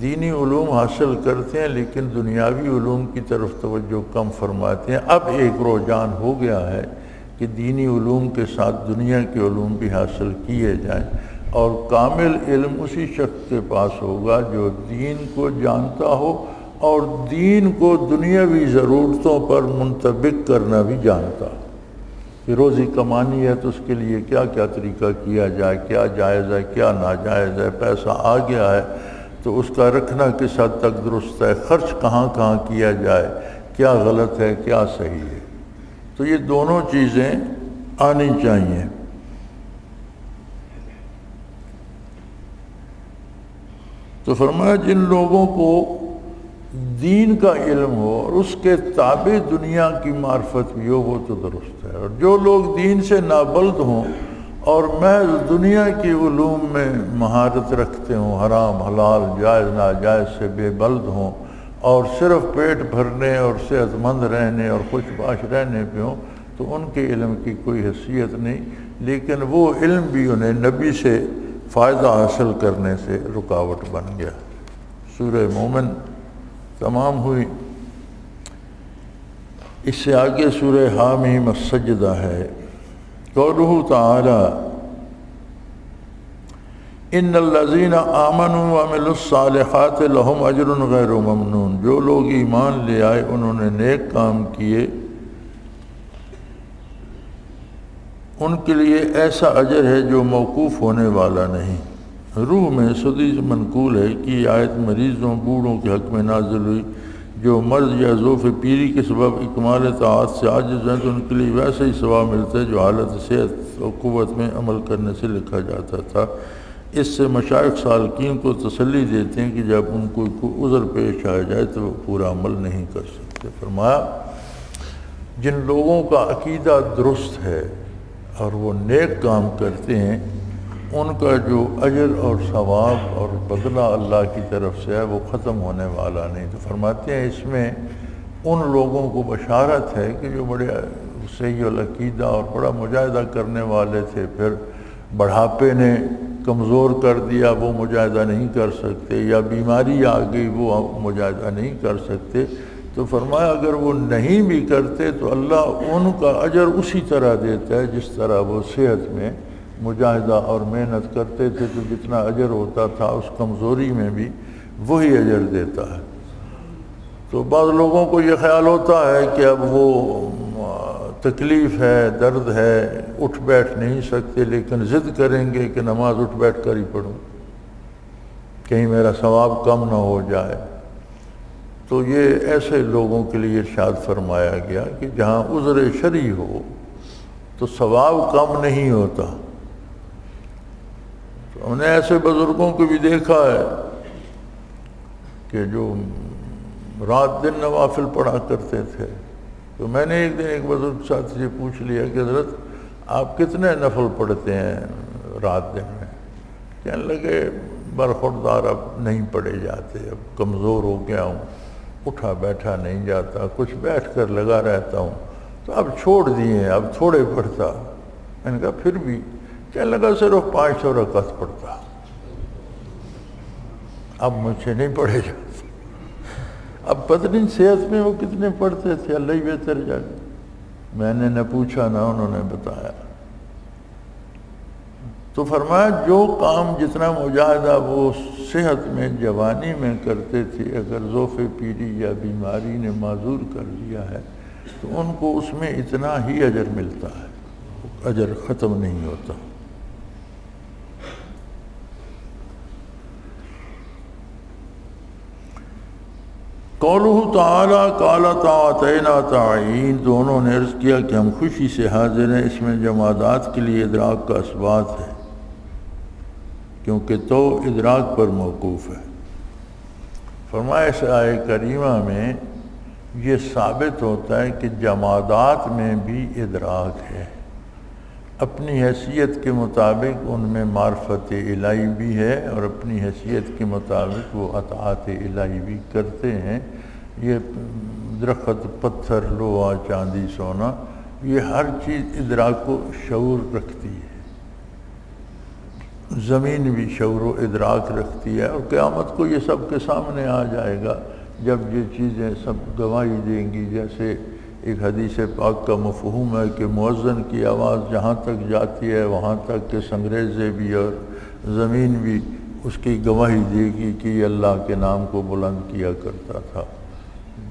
دینی علوم حاصل کرتے ہیں لیکن دنیاوی علوم کی طرف توجہ کم فرماتے ہیں۔ اب ایک رجحان ہو گیا ہے کہ دینی علوم کے ساتھ دنیا کے علوم بھی حاصل کیے جائیں، اور کامل علم اسی شخص کے پاس ہوگا جو دین کو جانتا ہو اور دین کو دنیاوی ضرورتوں پر منطبق کرنا بھی جانتا ہو۔ کہ روزی کمانی ہے تو اس کے لیے کیا کیا طریقہ کیا جائے، کیا جائز ہے، کیا ناجائز ہے، پیسہ آ گیا ہے تو اس کا رکھنا کس حد تک درست ہے، خرچ کہاں کہاں کیا جائے، کیا غلط ہے، کیا صحیح ہے۔ تو یہ دونوں چیزیں آنی چاہیے۔ تو فرمایا جن لوگوں کو دین کا علم ہو اور اس کے تابع دنیا کی معرفت بھی ہو وہ تو درست ہے، اور جو لوگ دین سے نابلد ہوں اور محض دنیا کی علوم میں مہارت رکھتے ہوں، حرام حلال جائز ناجائز سے بے بلد ہوں اور صرف پیٹ بھرنے اور صحت مند رہنے اور خوش باش رہنے پہ ہوں، تو ان کے علم کی کوئی حیثیت نہیں، لیکن وہ علم بھی انہیں نبی سے فائدہ حاصل کرنے سے رکاوٹ بن گیا۔ سورہ مومن تمام ہوئی، اس سے آگے سورہ حامیم السجدہ ہے۔ قولہ تعالی ان الذین آمنوا وعملوا الصالحات لهم اجر غیر ممنون، جو لوگ ایمان لے آئے انہوں نے نیک کام کیے ان کے لیے ایسا اجر ہے جو موقوف ہونے والا نہیں۔ روح میں سدی سے منقول ہے کہ یہ آیت مریضوں بوڑھوں کے حق میں نازل ہوئی جو مرض یا ضعف پیری کے سبب اکمال طاعت سے عاجز ہیں تو ان کے لیے ویسا ہی ثواب ملتا ہے جو حالت صحت و قوت میں عمل کرنے سے لکھا جاتا تھا۔ اس سے مشائخ سالکین کو تسلی دیتے ہیں کہ جب ان کو کوئی عذر پیش آ جائے تو وہ پورا عمل نہیں کر سکتے۔ فرمایا جن لوگوں کا عقیدہ درست ہے اور وہ نیک کام کرتے ہیں ان کا جو اجر اور ثواب اور بدلہ اللہ کی طرف سے ہے وہ ختم ہونے والا نہیں۔ تو فرماتے ہیں اس میں ان لوگوں کو بشارت ہے کہ جو بڑے صحیح العقیدہ اور بڑا مجاہدہ کرنے والے تھے، پھر بڑھاپے نے کمزور کر دیا، وہ مجاہدہ نہیں کر سکتے، یا بیماری آ گئی وہ مجاہدہ نہیں کر سکتے، تو فرمایا اگر وہ نہیں بھی کرتے تو اللہ ان کا اجر اسی طرح دیتا ہے جس طرح وہ صحت میں مجاہدہ اور محنت کرتے تھے، تو جتنا اجر ہوتا تھا اس کمزوری میں بھی وہی اجر دیتا ہے۔ تو بعض لوگوں کو یہ خیال ہوتا ہے کہ اب وہ تکلیف ہے، درد ہے، اٹھ بیٹھ نہیں سکتے، لیکن ضد کریں گے کہ نماز اٹھ بیٹھ کر ہی پڑھوں، کہیں میرا ثواب کم نہ ہو جائے۔ تو یہ ایسے لوگوں کے لیے ارشاد فرمایا گیا کہ جہاں عذر شرعی ہو تو ثواب کم نہیں ہوتا۔ تو ہم نے ایسے بزرگوں کو بھی دیکھا ہے کہ جو رات دن نوافل پڑھا کرتے تھے۔ تو میں نے ایک دن ایک بزرگ ساتھی سے پوچھ لیا کہ حضرت آپ کتنے نفل پڑھتے ہیں رات دن میں؟ کہنے لگے برخوردار اب نہیں پڑھے جاتے، اب کمزور ہو گیا ہوں، اٹھا بیٹھا نہیں جاتا، کچھ بیٹھ کر لگا رہتا ہوں، تو اب چھوڑ دیے، اب تھوڑے پڑھتا۔ میں نے کہا پھر بھی؟ کہنے لگا صرف 500 رکعت پڑھتا، اب مجھ سے نہیں پڑھے جاتے۔ اب پتہ نہیں صحت میں وہ کتنے پڑھتے تھے، اللہ ہی بہتر جانے۔ میں نے نہ پوچھا نہ انہوں نے بتایا۔ تو فرمایا جو کام جتنا مجاہدہ وہ صحت میں جوانی میں کرتے تھے، اگر ضعف پیری یا بیماری نے معذور کر دیا ہے تو ان کو اس میں اتنا ہی اجر ملتا ہے، اجر ختم نہیں ہوتا۔ قولہ تعالیٰ قال تعاطینا تعین، دونوں نے عرض کیا کہ ہم خوشی سے حاضر ہیں، اس میں جمادات کے لیے ادراک کا اثبات ہے کیونکہ تو ادراک پر موقوف ہے۔ فرمایا اس آیہ کریمہ میں یہ ثابت ہوتا ہے کہ جمادات میں بھی ادراک ہے، اپنی حیثیت کے مطابق ان میں معرفت الہی بھی ہے اور اپنی حیثیت کے مطابق وہ اطاعت الہی بھی کرتے ہیں۔ یہ درخت، پتھر، لوہا، چاندی، سونا، یہ ہر چیز ادراک و شعور رکھتی ہے۔ زمین بھی شعور و ادراک رکھتی ہے، اور قیامت کو یہ سب کے سامنے آ جائے گا جب یہ چیزیں سب گواہی دیں گی۔ جیسے ایک حدیث پاک کا مفہوم ہے کہ مؤذن کی آواز جہاں تک جاتی ہے وہاں تک کہ سنگریزے بھی اور زمین بھی اس کی گواہی دے گی کہ یہ اللہ کے نام کو بلند کیا کرتا تھا۔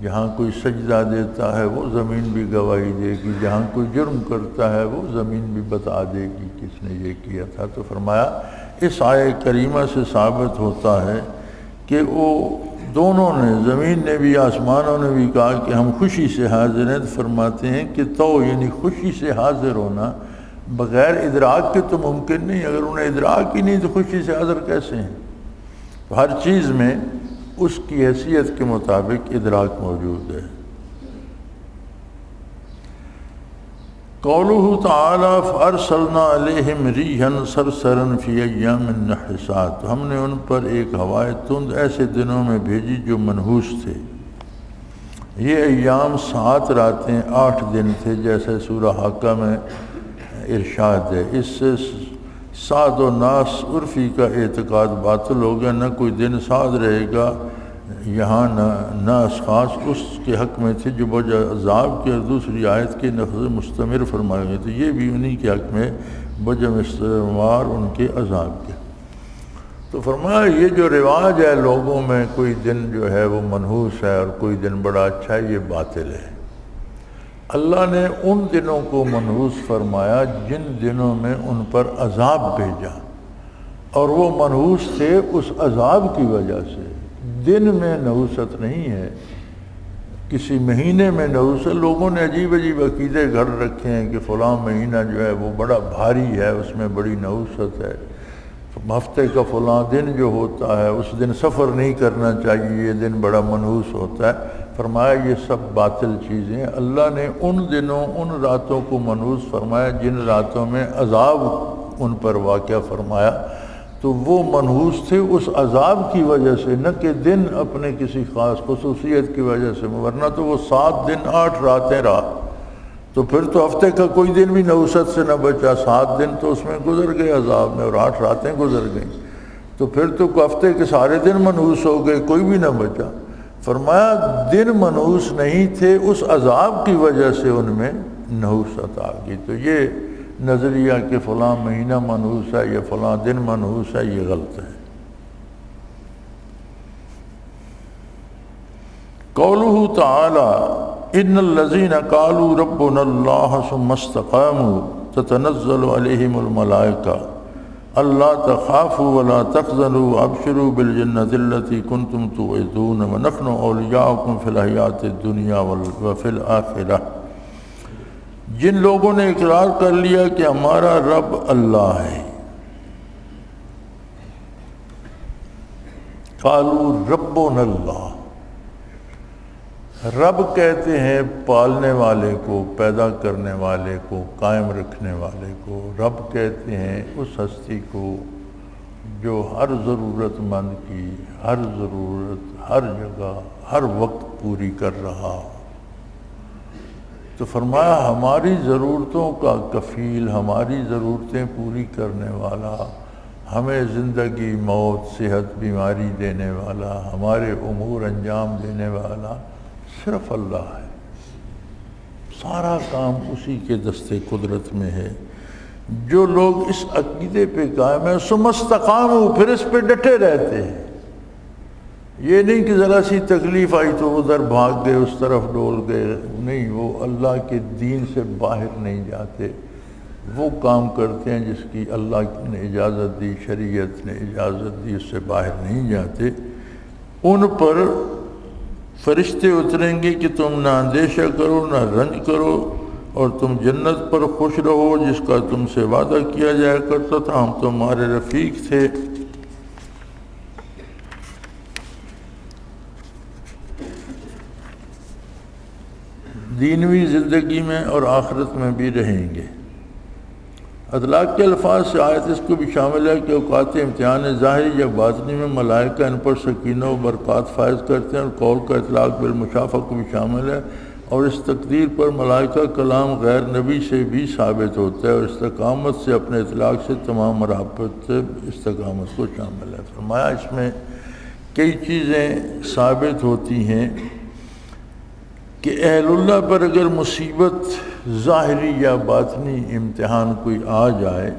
جہاں کوئی سجدہ دیتا ہے وہ زمین بھی گواہی دے گی، جہاں کوئی جرم کرتا ہے وہ زمین بھی بتا دے گی کہ اس نے یہ کیا تھا۔ تو فرمایا اس آیہ کریمہ سے ثابت ہوتا ہے کہ وہ دونوں نے، زمین نے بھی آسمانوں نے بھی کہا کہ ہم خوشی سے حاضر ہیں۔ فرماتے ہیں کہ تو یعنی خوشی سے حاضر ہونا بغیر ادراک کے تو ممکن نہیں، اگر انہیں ادراک ہی نہیں تو خوشی سے حاضر کیسے ہیں؟ تو ہر چیز میں اس کی حیثیت کے مطابق ادراک موجود ہے۔ قولہ تعالیٰ فَأَرْسَلْنَا عَلَيْهِمْ رِيحًا صَرْصَرًا فِي أَيَّامٍ نَحِسَاتٍ، ہم نے ان پر ایک ہوائے تند ایسے دنوں میں بھیجی جو منحوس تھے۔ یہ ایام 7 راتیں 8 دن تھے، جیسے سورہ حاقہ میں ارشاد ہے۔ اس سے سعد و ناس عرفی کا اعتقاد باطل ہو گیا، نہ کوئی دن سعد رہے گا یہاں نہ اشخاص اس کے حق میں تھے جو بوجھ عذاب کے، اور دوسری آیت کے لفظ مستمر فرمائے گئے، تو یہ بھی انہی کے حق میں بوجھ مستمر ان کے عذاب کے۔ تو فرمایا یہ جو رواج ہے لوگوں میں، کوئی دن جو ہے وہ منحوس ہے اور کوئی دن بڑا اچھا ہے، یہ باطل ہے۔ اللہ نے ان دنوں کو منحوس فرمایا جن دنوں میں ان پر عذاب بھیجا، اور وہ منحوس تھے اس عذاب کی وجہ سے۔ دن میں نحوست نہیں ہے، کسی مہینے میں نحوست، لوگوں نے عجیب عجیب عقیدے گھڑ رکھے ہیں کہ فلاں مہینہ جو ہے وہ بڑا بھاری ہے، اس میں بڑی نحوست ہے، ہفتے کا فلاں دن جو ہوتا ہے اس دن سفر نہیں کرنا چاہیے، یہ دن بڑا منحوس ہوتا ہے۔ فرمایا یہ سب باطل چیزیں، اللہ نے ان دنوں ان راتوں کو منحوس فرمایا جن راتوں میں عذاب ان پر واقع فرمایا، تو وہ منحوس تھے اس عذاب کی وجہ سے، نہ کہ دن اپنے کسی خاص خصوصیت کی وجہ سے، ورنہ تو وہ 7 دن 8 راتیں رہا، تو پھر تو ہفتے کا کوئی دن بھی نحوست سے نہ بچا، 7 دن تو اس میں گزر گئے عذاب میں اور 8 راتیں گزر گئیں، تو پھر تو ہفتے کے سارے دن منحوس ہو گئے، کوئی بھی نہ بچا۔ فرمایا دن منحوس نہیں تھے، اس عذاب کی وجہ سے ان میں نحوست آ گئی۔ تو یہ نظریہ کہ فلاں مہینہ منحوس ہے یا فلاں دن منحوس ہے، یہ غلط ہے۔ قولہ تعالی ان الذین قالوا ربنا اللہ ثم استقاموا تتنزل علیہم الملائکہ اللہ تخافوا ولا تحزنوا وابشروا بالجنۃ التي كنتم توعدون ونحن اولیاؤکم فی الحیاۃ الدنیا وفی الآخرہ۔ جن لوگوں نے اقرار کر لیا کہ ہمارا رب اللہ ہے، قالوا ربنا اللہ، رب کہتے ہیں پالنے والے کو، پیدا کرنے والے کو، قائم رکھنے والے کو، رب کہتے ہیں اس ہستی کو جو ہر ضرورت مند کی ہر ضرورت ہر جگہ ہر وقت پوری کر رہا۔ تو فرمایا ہماری ضرورتوں کا کفیل، ہماری ضرورتیں پوری کرنے والا، ہمیں زندگی موت صحت بیماری دینے والا، ہمارے امور انجام دینے والا صرف اللہ ہے، سارا کام اسی کے دستے قدرت میں ہے۔ جو لوگ اس عقیدے پہ قائم ہیں ثم استقاموا، پھر اس پہ ڈٹے رہتے ہیں، یہ نہیں کہ ذرا سی تکلیف آئی تو ادھر بھاگ گئے اس طرف ڈول گئے، نہیں، وہ اللہ کے دین سے باہر نہیں جاتے، وہ کام کرتے ہیں جس کی اللہ نے اجازت دی، شریعت نے اجازت دی، اس سے باہر نہیں جاتے۔ ان پر فرشتے اتریں گے کہ تم نہ اندیشہ کرو نہ رنج کرو اور تم جنت پر خوش رہو جس کا تم سے وعدہ کیا جایا کرتا تھا، ہم تمہارے رفیق تھے۔ دینوی زندگی میں اور آخرت میں بھی رہیں گے۔ اطلاق کے الفاظ سے آیت اس کو بھی شامل ہے کہ اوقات امتحان ظاہری یا باطنی میں ملائکہ ان پر سکینہ و برکات فائز کرتے ہیں، اور قول کا اطلاق بالمشافہ کو بھی شامل ہے، اور اس تقدیر پر ملائکہ کلام غیر نبی سے بھی ثابت ہوتا ہے، اور استقامت سے اپنے اطلاق سے تمام مرابط استقامت کو شامل ہے۔ فرمایا اس میں کئی چیزیں ثابت ہوتی ہیں کہ اہل اللہ پر اگر مصیبت ظاہری یا باطنی امتحان کوئی آ جائے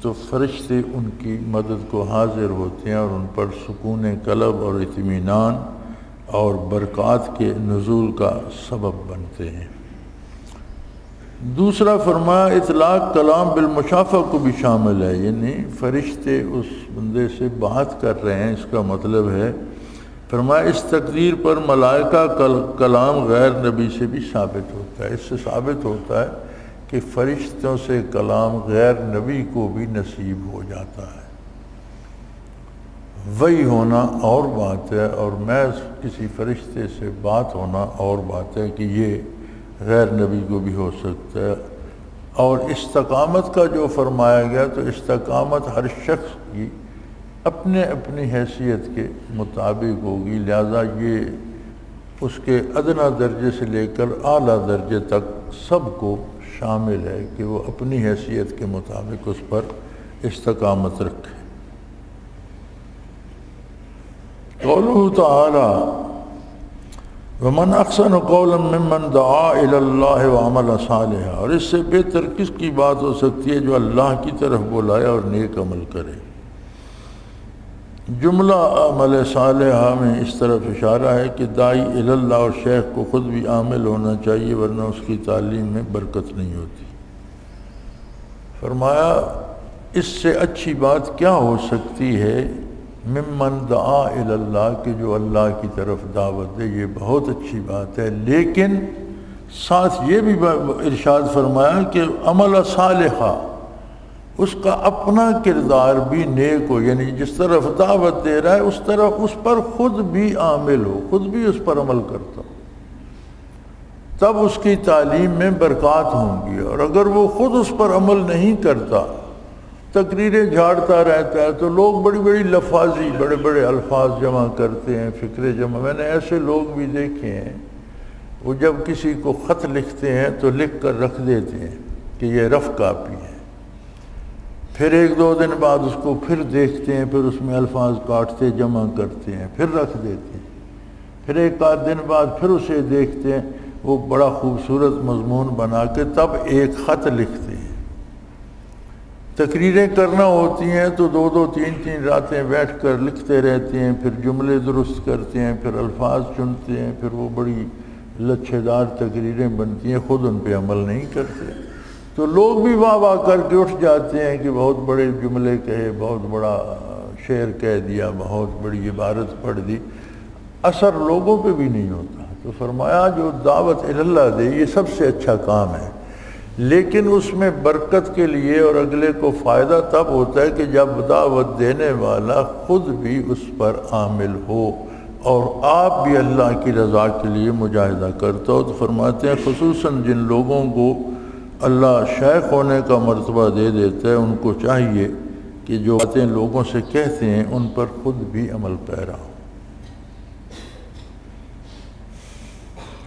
تو فرشتے ان کی مدد کو حاضر ہوتے ہیں اور ان پر سکون قلب اور اطمینان اور برکات کے نزول کا سبب بنتے ہیں۔ دوسرا فرمایا اطلاق کلام بالمشافہ کو بھی شامل ہے، یعنی فرشتے اس بندے سے بات کر رہے ہیں، اس کا مطلب ہے فرمایا اس تقدیر پر ملائکہ کلام غیر نبی سے بھی ثابت ہوتا ہے۔ اس سے ثابت ہوتا ہے کہ فرشتوں سے کلام غیر نبی کو بھی نصیب ہو جاتا ہے۔ وہی ہونا اور بات ہے، اور محض کسی فرشتے سے بات ہونا اور بات ہے کہ یہ غیر نبی کو بھی ہو سکتا ہے۔ اور استقامت کا جو فرمایا گیا تو استقامت ہر شخص کی اپنے اپنی حیثیت کے مطابق ہوگی، لہذا یہ اس کے ادنیٰ درجے سے لے کر اعلیٰ درجے تک سب کو شامل ہے کہ وہ اپنی حیثیت کے مطابق اس پر استقامت رکھے۔ قولہ تعالی ومن احسن قولا ممن دعا الی اللہ وعمل صالحا، اور اس سے بہتر کس کی بات ہو سکتی ہے جو اللہ کی طرف بلائے اور نیک عمل کرے۔ جملہ عمل صالحہ میں اس طرف اشارہ ہے کہ داعی الی اللہ اور شیخ کو خود بھی عامل ہونا چاہیے، ورنہ اس کی تعلیم میں برکت نہیں ہوتی۔ فرمایا اس سے اچھی بات کیا ہو سکتی ہے ممن دعا الی اللہ کہ جو اللہ کی طرف دعوت دے، یہ بہت اچھی بات ہے، لیکن ساتھ یہ بھی ارشاد فرمایا کہ عمل صالحہ، اس کا اپنا کردار بھی نیک ہو، یعنی جس طرف دعوت دے رہا ہے اس طرف اس پر خود بھی عامل ہو، خود بھی اس پر عمل کرتا ہو، تب اس کی تعلیم میں برکات ہوں گی۔ اور اگر وہ خود اس پر عمل نہیں کرتا، تقریریں جھاڑتا رہتا ہے، تو لوگ بڑی بڑی لفاظی، بڑے بڑے الفاظ جمع کرتے ہیں، فکرے جمع، میں نے ایسے لوگ بھی دیکھے ہیں، وہ جب کسی کو خط لکھتے ہیں تو لکھ کر رکھ دیتے ہیں کہ یہ رف کاپی ہے، پھر ایک دو دن بعد اس کو پھر دیکھتے ہیں، پھر اس میں الفاظ کاٹتے جمع کرتے ہیں، پھر رکھ دیتے ہیں، پھر ایک آدھ دن بعد پھر اسے دیکھتے ہیں، وہ بڑا خوبصورت مضمون بنا کے تب ایک خط لکھتے ہیں۔ تقریریں کرنا ہوتی ہیں تو دو دو تین تین راتیں بیٹھ کر لکھتے رہتے ہیں، پھر جملے درست کرتے ہیں، پھر الفاظ چنتے ہیں، پھر وہ بڑی لچھے دار تقریریں بنتی ہیں، خود ان پہ عمل نہیں کرتے، تو لوگ بھی واہ واہ کر کے اٹھ جاتے ہیں کہ بہت بڑے جملے کہے، بہت بڑا شعر کہہ دیا، بہت بڑی عبارت پڑھ دی، اثر لوگوں پہ بھی نہیں ہوتا۔ تو فرمایا جو دعوت اللہ دے یہ سب سے اچھا کام ہے، لیکن اس میں برکت کے لیے اور اگلے کو فائدہ تب ہوتا ہے کہ جب دعوت دینے والا خود بھی اس پر عامل ہو اور آپ بھی اللہ کی رضا کے لیے مجاہدہ کرتا ہو۔ تو فرماتے ہیں خصوصاً جن لوگوں کو اللہ شیخ ہونے کا مرتبہ دے دیتا ہے، ان کو چاہیے کہ جو باتیں لوگوں سے کہتے ہیں ان پر خود بھی عمل پیرا ہو۔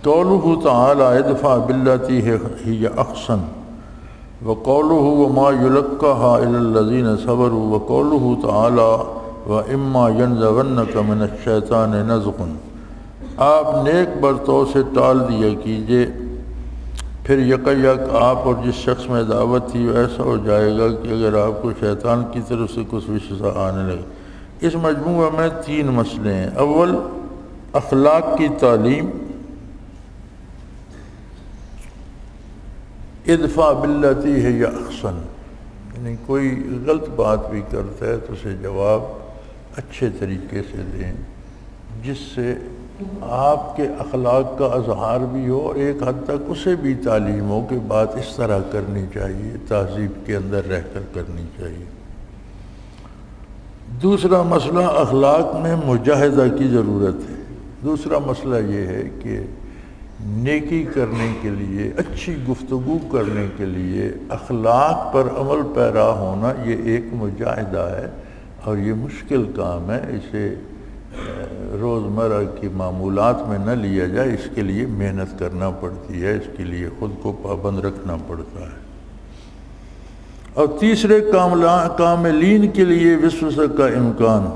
قولہ تعالی ادفع باللتی ہی احسن، وقولہ وما یلقاها الا الذین صبروا، وقولہ تعالی واما ینزغنک من الشیطان نزغ، آپ نیک برتوں سے ٹال دیا کیجئے، پھر یک آپ اور جس شخص میں دعوت تھی وہ ایسا ہو جائے گا کہ اگر آپ کو شیطان کی طرف سے کچھ وسوسہ آنے لگے۔ اس مجموعہ میں تین مسئلے ہیں۔ اول، اخلاق کی تعلیم، ادفع باللتی ہی احسن، یعنی کوئی غلط بات بھی کرتا ہے تو اسے جواب اچھے طریقے سے دیں، جس سے آپ کے اخلاق کا اظہار بھی ہو اور ایک حد تک اسے بھی تعلیم ہو کہ بات اس طرح کرنی چاہیے، تہذیب کے اندر رہ کر کرنی چاہیے۔ دوسرا مسئلہ، اخلاق میں مجاہدہ کی ضرورت ہے۔ دوسرا مسئلہ یہ ہے کہ نیکی کرنے کے لیے، اچھی گفتگو کرنے کے لیے اخلاق پر عمل پیرا ہونا یہ ایک مجاہدہ ہے اور یہ مشکل کام ہے، اسے روزمرہ کی معمولات میں نہ لیا جائے، اس کے لیے محنت کرنا پڑتی ہے، اس کے لیے خود کو پابند رکھنا پڑتا ہے۔ اور تیسرے، کاملین کے لیے وسوسہ کا امکان۔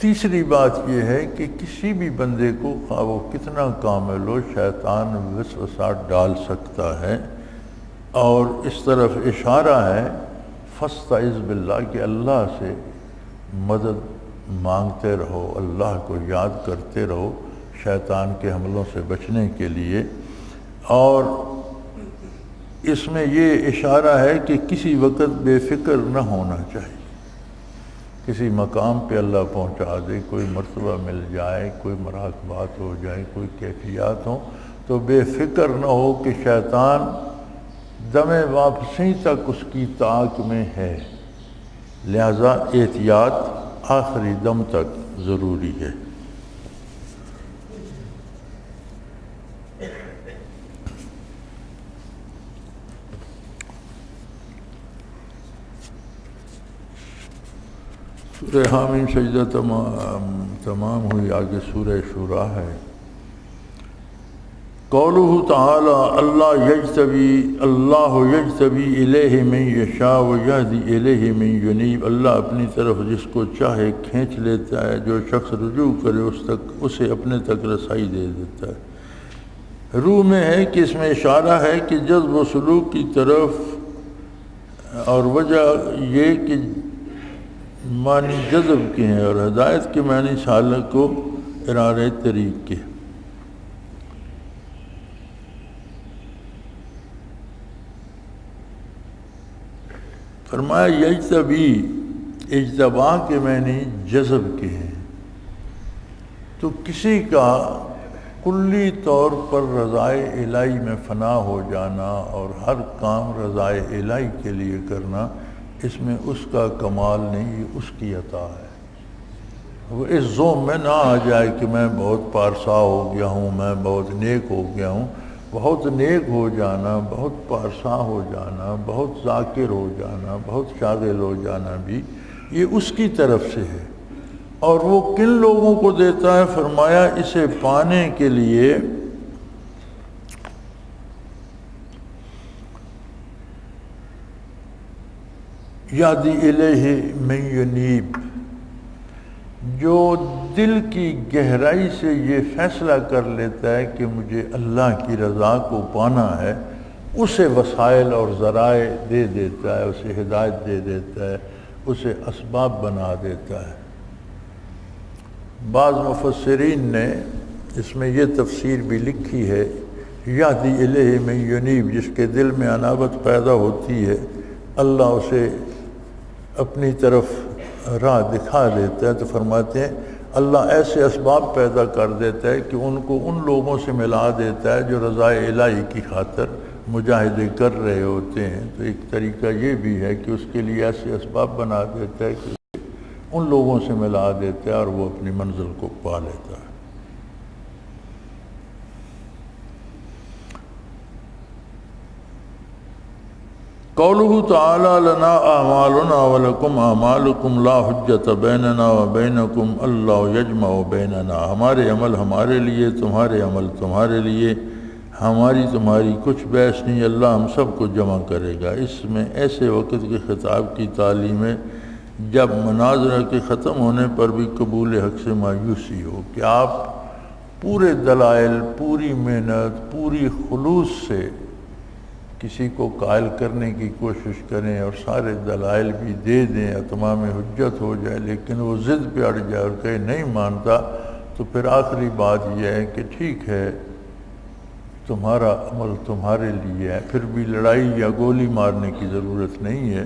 تیسری بات یہ ہے کہ کسی بھی بندے کو خواہ وہ کتنا کامل ہو، شیطان وسوسہ ڈال سکتا ہے، اور اس طرف اشارہ ہے فاستعذ باللہ کہ اللہ سے مدد مانگتے رہو، اللہ کو یاد کرتے رہو شیطان کے حملوں سے بچنے کے لیے۔ اور اس میں یہ اشارہ ہے کہ کسی وقت بے فکر نہ ہونا چاہیے، کسی مقام پہ اللہ پہنچا دے، کوئی مرتبہ مل جائے، کوئی مراقبات ہو جائے، کوئی کیفیات ہوں، تو بے فکر نہ ہو کہ شیطان دم واپسی تک اس کی طاق میں ہے، لہذا احتیاط آخری دم تک ضروری ہے۔ سورہ حامیم سجدہ تمام ہوئی، آگے سورہ شورا ہے۔ قولہ تعالی اللہ یجتبی الیہ من یشاء ویہدی الیہ من ینیب، اللہ اپنی طرف جس کو چاہے کھینچ لیتا ہے، جو شخص رجوع کرے اسے اپنے تک رسائی دے دیتا ہے۔ روح میں ہے کہ اس میں اشارہ ہے کہ جذب و سلوک کی طرف، اور وجہ یہ کہ معنی جذب کے ہیں اور ہدایت کے معنی سالک کو ارادہ طریق کے۔ فرمایا یجتبی، اجتبا کے معنی جذب کے ہیں۔ تو کسی کا کلی طور پر رضائے الہی میں فنا ہو جانا اور ہر کام رضائے الہی کے لیے کرنا، اس میں اس کا کمال نہیں، یہ اس کی عطا ہے۔ وہ اس ذوق میں نہ آ جائے کہ میں بہت پارسا ہو گیا ہوں، میں بہت نیک ہو گیا ہوں۔ بہت نیک ہو جانا، بہت پارسا ہو جانا، بہت ذاکر ہو جانا، بہت شاغل ہو جانا بھی یہ اس کی طرف سے ہے۔ اور وہ کن لوگوں کو دیتا ہے؟ فرمایا اسے پانے کے لیے یادی الیہ من ینیب، جو دل کی گہرائی سے یہ فیصلہ کر لیتا ہے کہ مجھے اللہ کی رضا کو پانا ہے، اسے وسائل اور ذرائع دے دیتا ہے، اسے ہدایت دے دیتا ہے، اسے اسباب بنا دیتا ہے۔ بعض مفسرین نے اس میں یہ تفسیر بھی لکھی ہے، یہدی الیہ من ینیب، جس کے دل میں انابت پیدا ہوتی ہے اللہ اسے اپنی طرف راہ دکھا دیتا ہے۔ تو فرماتے ہیں اللہ ایسے اسباب پیدا کر دیتا ہے کہ ان کو ان لوگوں سے ملا دیتا ہے جو رضائے الہی کی خاطر مجاہدے کر رہے ہوتے ہیں۔ تو ایک طریقہ یہ بھی ہے کہ اس کے لیے ایسے اسباب بنا دیتا ہے کہ ان لوگوں سے ملا دیتا ہے اور وہ اپنی منزل کو پا لیتا ہے۔ قولہ تعالی لنا اعمالنا ولکم اعمالکم لا حجت بیننا وبینکم اللہ یجمع بیننا، ہمارے عمل ہمارے لیے، تمہارے عمل تمہارے لیے، ہماری تمہاری کچھ بحث نہیں، اللہ ہم سب کو جمع کرے گا۔ اس میں ایسے وقت کے خطاب کی تعلیم ہے جب مناظرہ کے ختم ہونے پر بھی قبول حق سے مایوسی ہو، کہ آپ پورے دلائل، پوری محنت، پوری خلوص سے کسی کو قائل کرنے کی کوشش کریں اور سارے دلائل بھی دے دیں، اتمام حجت ہو جائے، لیکن وہ ضد پہ اڑ جائے اور کہیں نہیں مانتا، تو پھر آخری بات یہ ہے کہ ٹھیک ہے تمہارا عمل تمہارے لیے ہے، پھر بھی لڑائی یا گولی مارنے کی ضرورت نہیں ہے،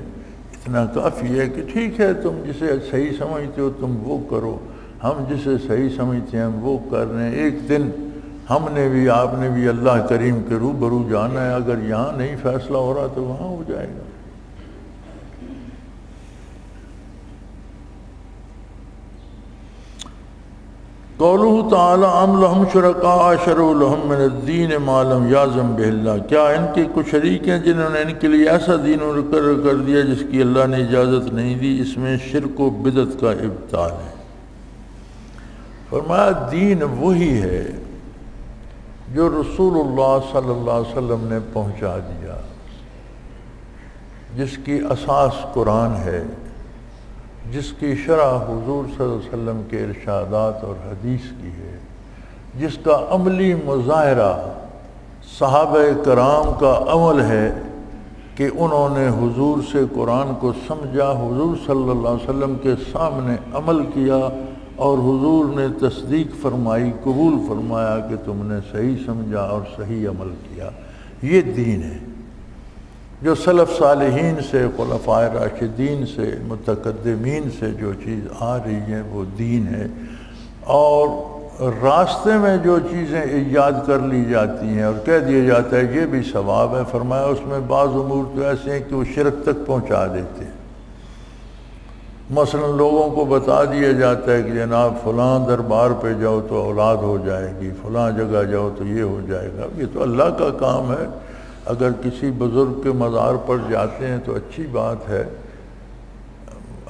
اتنا کافی ہے کہ ٹھیک ہے تم جسے صحیح سمجھتے ہو تم وہ کرو، ہم جسے صحیح سمجھتے ہیں ہم وہ کر رہے ہیں۔ ایک دن ہم نے بھی آپ نے بھی اللہ کریم کے روبرو جانا ہے، اگر یہاں نہیں فیصلہ ہو رہا تو وہاں ہو جائے گا۔ قولہ تعالی ام لہم شرکاء شرعوا لہم من الدین ما لم یأذن بہ اللہ، کیا ان کے کچھ شریک ہیں جنہوں نے ان کے لیے ایسا دین مقرر کر دیا جس کی اللہ نے اجازت نہیں دی؟ اس میں شرک و بدعت کا ابطال ہے۔ فرمایا دین وہی ہے جو رسول اللہ صلی اللہ علیہ وسلم نے پہنچا دیا، جس کی اساس قرآن ہے، جس کی شرح حضور صلی اللہ علیہ وسلم کے ارشادات اور حدیث کی ہے، جس کا عملی مظاہرہ صحابہ کرام کا عمل ہے کہ انہوں نے حضور سے قرآن کو سمجھا، حضور صلی اللہ علیہ وسلم کے سامنے عمل کیا اور حضور نے تصدیق فرمائی، قبول فرمایا کہ تم نے صحیح سمجھا اور صحیح عمل کیا۔ یہ دین ہے جو سلف صالحین سے، خلفائے راشدین سے، متقدمین سے جو چیز آ رہی ہے وہ دین ہے۔ اور راستے میں جو چیزیں ایجاد کر لی جاتی ہیں اور کہہ دیا جاتا ہے یہ بھی ثواب ہے، فرمایا اس میں بعض امور تو ایسے ہیں کہ وہ شرک تک پہنچا دیتے ہیں۔ مثلا لوگوں کو بتا دیا جاتا ہے کہ جناب فلاں دربار پہ جاؤ تو اولاد ہو جائے گی، فلاں جگہ جاؤ تو یہ ہو جائے گا۔ یہ تو اللہ کا کام ہے، اگر کسی بزرگ کے مزار پر جاتے ہیں تو اچھی بات ہے،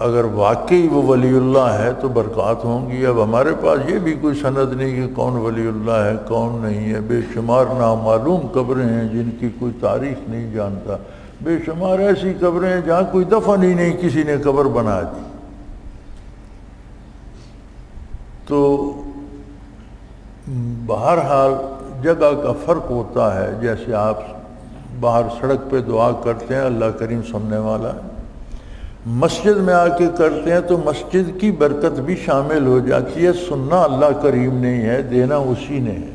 اگر واقعی وہ ولی اللہ ہے تو برکات ہوں گی۔ اب ہمارے پاس یہ بھی کوئی سند نہیں کہ کون ولی اللہ ہے کون نہیں ہے، بے شمار نامعلوم قبریں ہیں جن کی کوئی تاریخ نہیں جانتا، بے شمار ایسی قبریں ہیں جہاں کوئی دفن ہی نہیں، کسی نے قبر بنا دی۔ تو بہرحال جگہ کا فرق ہوتا ہے، جیسے آپ باہر سڑک پہ دعا کرتے ہیں اللہ کریم سننے والا ہے، مسجد میں آ کے کرتے ہیں تو مسجد کی برکت بھی شامل ہو جاتی ہے، سننا اللہ کریم نہیں ہے، دینا اسی نے ہے۔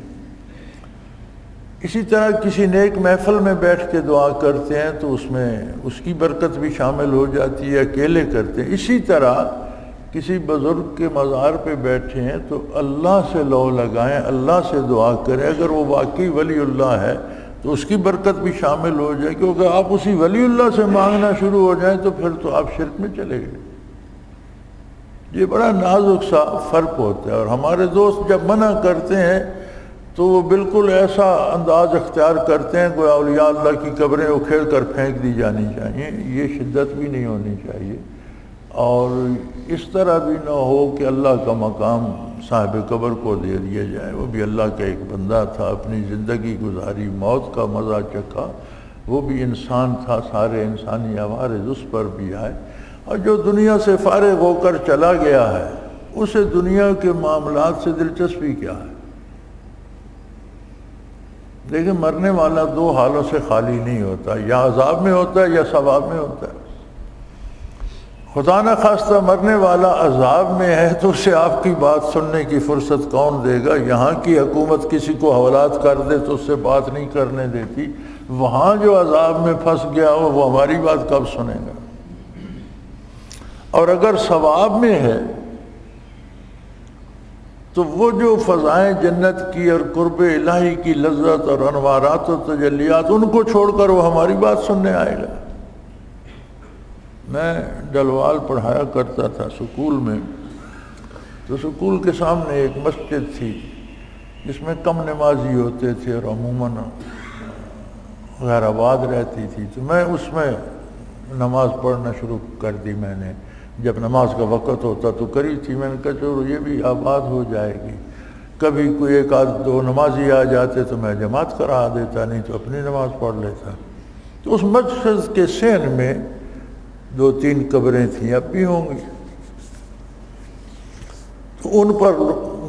اسی طرح کسی نیک محفل میں بیٹھ کے دعا کرتے ہیں تو اس میں اس کی برکت بھی شامل ہو جاتی ہے، اکیلے کرتے ہیں۔ اسی طرح کسی بزرگ کے مزار پہ بیٹھے ہیں تو اللہ سے لو لگائیں، اللہ سے دعا کریں، اگر وہ واقعی ولی اللہ ہے تو اس کی برکت بھی شامل ہو جائے، کیونکہ آپ اسی ولی اللہ سے مانگنا شروع ہو جائیں تو پھر تو آپ شرک میں چلے گئے۔ یہ بڑا نازک سا فرق ہوتا ہے، اور ہمارے دوست جب منع کرتے ہیں تو وہ بالکل ایسا انداز اختیار کرتے ہیں کہ اولیاء اللہ کی قبریں اکھیڑ کر پھینک دی جانی چاہیے۔ یہ شدت بھی نہیں ہونی چاہیے، اور اس طرح بھی نہ ہو کہ اللہ کا مقام صاحب قبر کو دے دیا جائے۔ وہ بھی اللہ کا ایک بندہ تھا، اپنی زندگی گزاری، موت کا مزہ چکھا، وہ بھی انسان تھا، سارے انسانی عوارض اس پر بھی آئے، اور جو دنیا سے فارغ ہو کر چلا گیا ہے اسے دنیا کے معاملات سے دلچسپی کیا ہے؟ لیکن مرنے والا دو حالوں سے خالی نہیں ہوتا، یا عذاب میں ہوتا ہے یا ثواب میں ہوتا ہے۔ خدا نہ خواستہ مرنے والا عذاب میں ہے تو اسے آپ کی بات سننے کی فرصت کون دے گا؟ یہاں کی حکومت کسی کو حوالات کر دے تو اس سے بات نہیں کرنے دیتی، وہاں جو عذاب میں پھنس گیا ہو وہ ہماری بات کب سنے گا؟ اور اگر ثواب میں ہے تو وہ جو فضائیں جنت کی اور قرب الہی کی لذت اور انوارات و تجلیات، ان کو چھوڑ کر وہ ہماری بات سننے آئے گا۔ میں ڈلوال پڑھایا کرتا تھا سکول میں، تو سکول کے سامنے ایک مسجد تھی جس میں کم نمازی ہوتے تھے اور عموماً غیر آباد رہتی تھی، تو میں اس میں نماز پڑھنا شروع کر دی۔ میں نے جب نماز کا وقت ہوتا تو کری تھی، میں نے کہا چلو یہ بھی آباد ہو جائے گی، کبھی کوئی ایک آدھ دو نمازی آ جاتے تو میں جماعت کرا دیتا، نہیں تو اپنی نماز پڑھ لیتا۔ تو اس مسجد کے سین میں دو تین قبریں تھیں، اب بھی ہوں گی، تو ان پر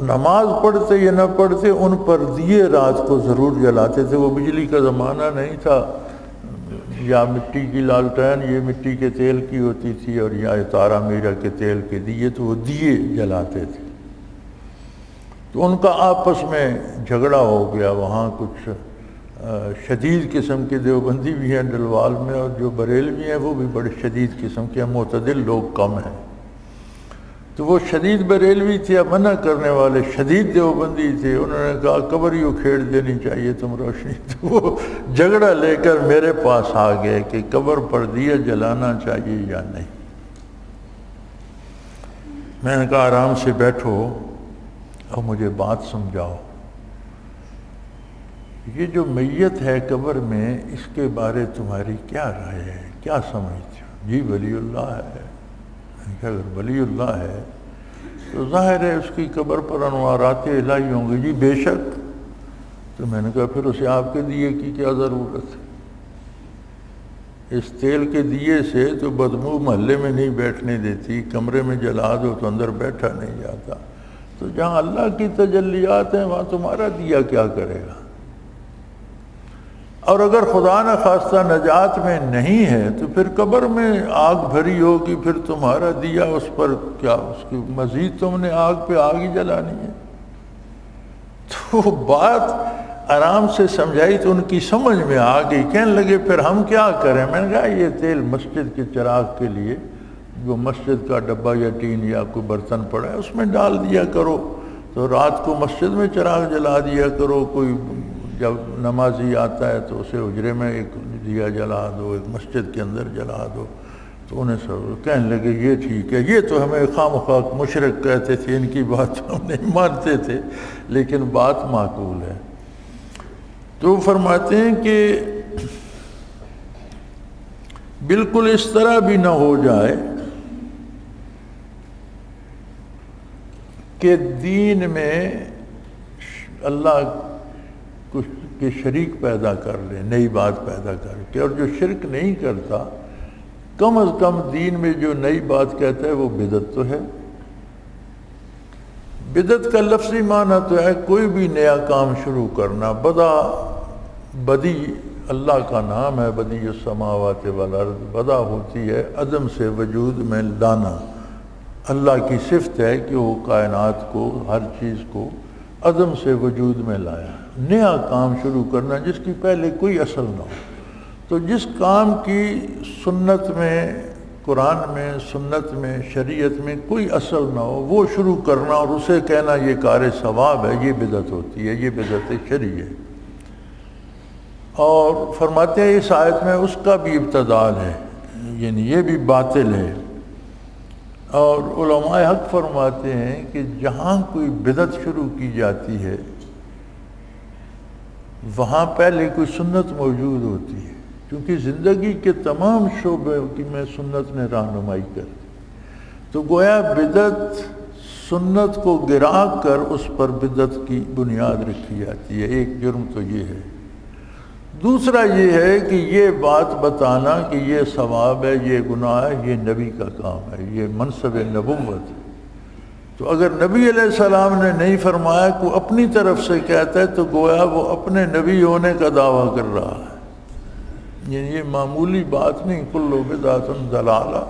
نماز پڑھتے یا نہ پڑھتے ان پر دیے رات کو ضرور جلاتے تھے۔ وہ بجلی کا زمانہ نہیں تھا، یا مٹی کی لالٹین یہ مٹی کے تیل کی ہوتی تھی، اور یا تارا میرا کے تیل کے دیے، تو وہ دیے جلاتے تھے۔ تو ان کا آپس میں جھگڑا ہو گیا، وہاں کچھ شدید قسم کے دیوبندی بھی ہیں ڈلوال میں، اور جو بریلوی ہیں وہ بھی بڑے شدید قسم کے، معتدل لوگ کم ہیں۔ تو وہ شدید بریلوی تھے، منع کرنے والے شدید دیوبندی تھے، انہوں نے کہا قبر ہی اکھیڑ دینی چاہیے تم روشنی۔ تو وہ جھگڑا لے کر میرے پاس آ گئے کہ قبر پر دیا جلانا چاہیے یا نہیں۔ میں نے کہا آرام سے بیٹھو اور مجھے بات سمجھاؤ، یہ جو میت ہے قبر میں اس کے بارے تمہاری کیا رائے ہے، کیا سمجھتے ہو؟ جی ولی اللہ ہے۔ اگر ولی اللہ ہے تو ظاہر ہے اس کی قبر پر انوارات الہی ہوں گے۔ جی بے شک۔ تو میں نے کہا پھر اسے آپ کے دیے کی کیا ضرورت ہے؟ اس تیل کے دیے سے تو بدبو محلے میں نہیں بیٹھنے دیتی، کمرے میں جلا دو تو اندر بیٹھا نہیں جاتا، تو جہاں اللہ کی تجلیات ہیں وہاں تمہارا دیا کیا کرے گا؟ اور اگر خدا نہ خواستہ نجات میں نہیں ہے تو پھر قبر میں آگ بھری ہوگی، پھر تمہارا دیا اس پر کیا، اس کی مزید تم نے آگ پہ آگ ہی جلانی ہے۔ تو بات آرام سے سمجھائی تو ان کی سمجھ میں آ گئی، کہنے لگے پھر ہم کیا کریں؟ میں نے کہا یہ تیل مسجد کے چراغ کے لیے جو مسجد کا ڈبہ یا ٹین یا کوئی برتن پڑا ہے اس میں ڈال دیا کرو، تو رات کو مسجد میں چراغ جلا دیا کرو، کوئی جب نمازی آتا ہے تو اسے حجرے میں ایک دیا جلا دو، ایک مسجد کے اندر جلا دو۔ تو انہیں سب کہنے لگے یہ ٹھیک ہے، یہ تو ہمیں خواہ مخواہ مشرک کہتے تھے، ان کی بات ہم نہیں مانتے تھے، لیکن بات معقول ہے۔ تو فرماتے ہیں کہ بالکل اس طرح بھی نہ ہو جائے کہ دین میں اللہ کے شریک پیدا کر لے، نئی بات پیدا کر کے، اور جو شرک نہیں کرتا کم از کم دین میں جو نئی بات کہتا ہے وہ بدعت تو ہے۔ بدعت کا لفظی معنی تو ہے کوئی بھی نیا کام شروع کرنا۔ بدی اللہ کا نام ہے، بدی السماوات والارض، بدا ہوتی ہے عدم سے وجود میں لانا۔ اللہ کی صفت ہے کہ وہ کائنات کو، ہر چیز کو عدم سے وجود میں لایا۔ نیا کام شروع کرنا جس کی پہلے کوئی اصل نہ ہو۔ تو جس کام کی سنت میں، قرآن میں، سنت میں، شریعت میں کوئی اصل نہ ہو، وہ شروع کرنا اور اسے کہنا یہ کار ثواب ہے، یہ بدعت ہوتی ہے، یہ بدعت شرعی ہے۔ اور فرماتے ہیں اس آیت میں اس کا بھی ابتدال ہے، یعنی یہ بھی باطل ہے۔ اور علماء حق فرماتے ہیں کہ جہاں کوئی بدعت شروع کی جاتی ہے وہاں پہلے کوئی سنت موجود ہوتی ہے، کیونکہ زندگی کے تمام شعبوں کی میں سنت نے رہنمائی کر دی، تو گویا بدعت سنت کو گرا کر اس پر بدعت کی بنیاد رکھی جاتی ہے۔ ایک جرم تو یہ ہے۔ دوسرا یہ ہے کہ یہ بات بتانا کہ یہ ثواب ہے، یہ گناہ ہے، یہ نبی کا کام ہے، یہ منصب نبوت ہے۔ تو اگر نبی علیہ السلام نے نہیں فرمایا، کوئی اپنی طرف سے کہتا ہے تو گویا وہ اپنے نبی ہونے کا دعویٰ کر رہا ہے۔ یعنی یہ معمولی بات نہیں، کل بدعۃ ضلالہ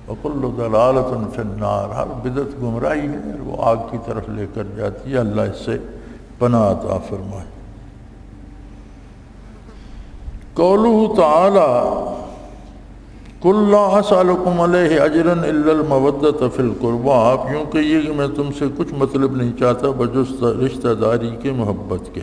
وکل ضلالۃ فی النار، ہر بدعت گمراہی ہے اور وہ آگ کی طرف لے کر جاتی ہے۔ اللہ اس سے پناہ عطا فرمائے۔ قولہ تعالی قل لا اسألکم علیہ اجرا الا المودۃ فی القربى، آپ یوں کہیے کہ میں تم سے کچھ مطلب نہیں چاہتا بجز رشتہ داری کے، محبت کے۔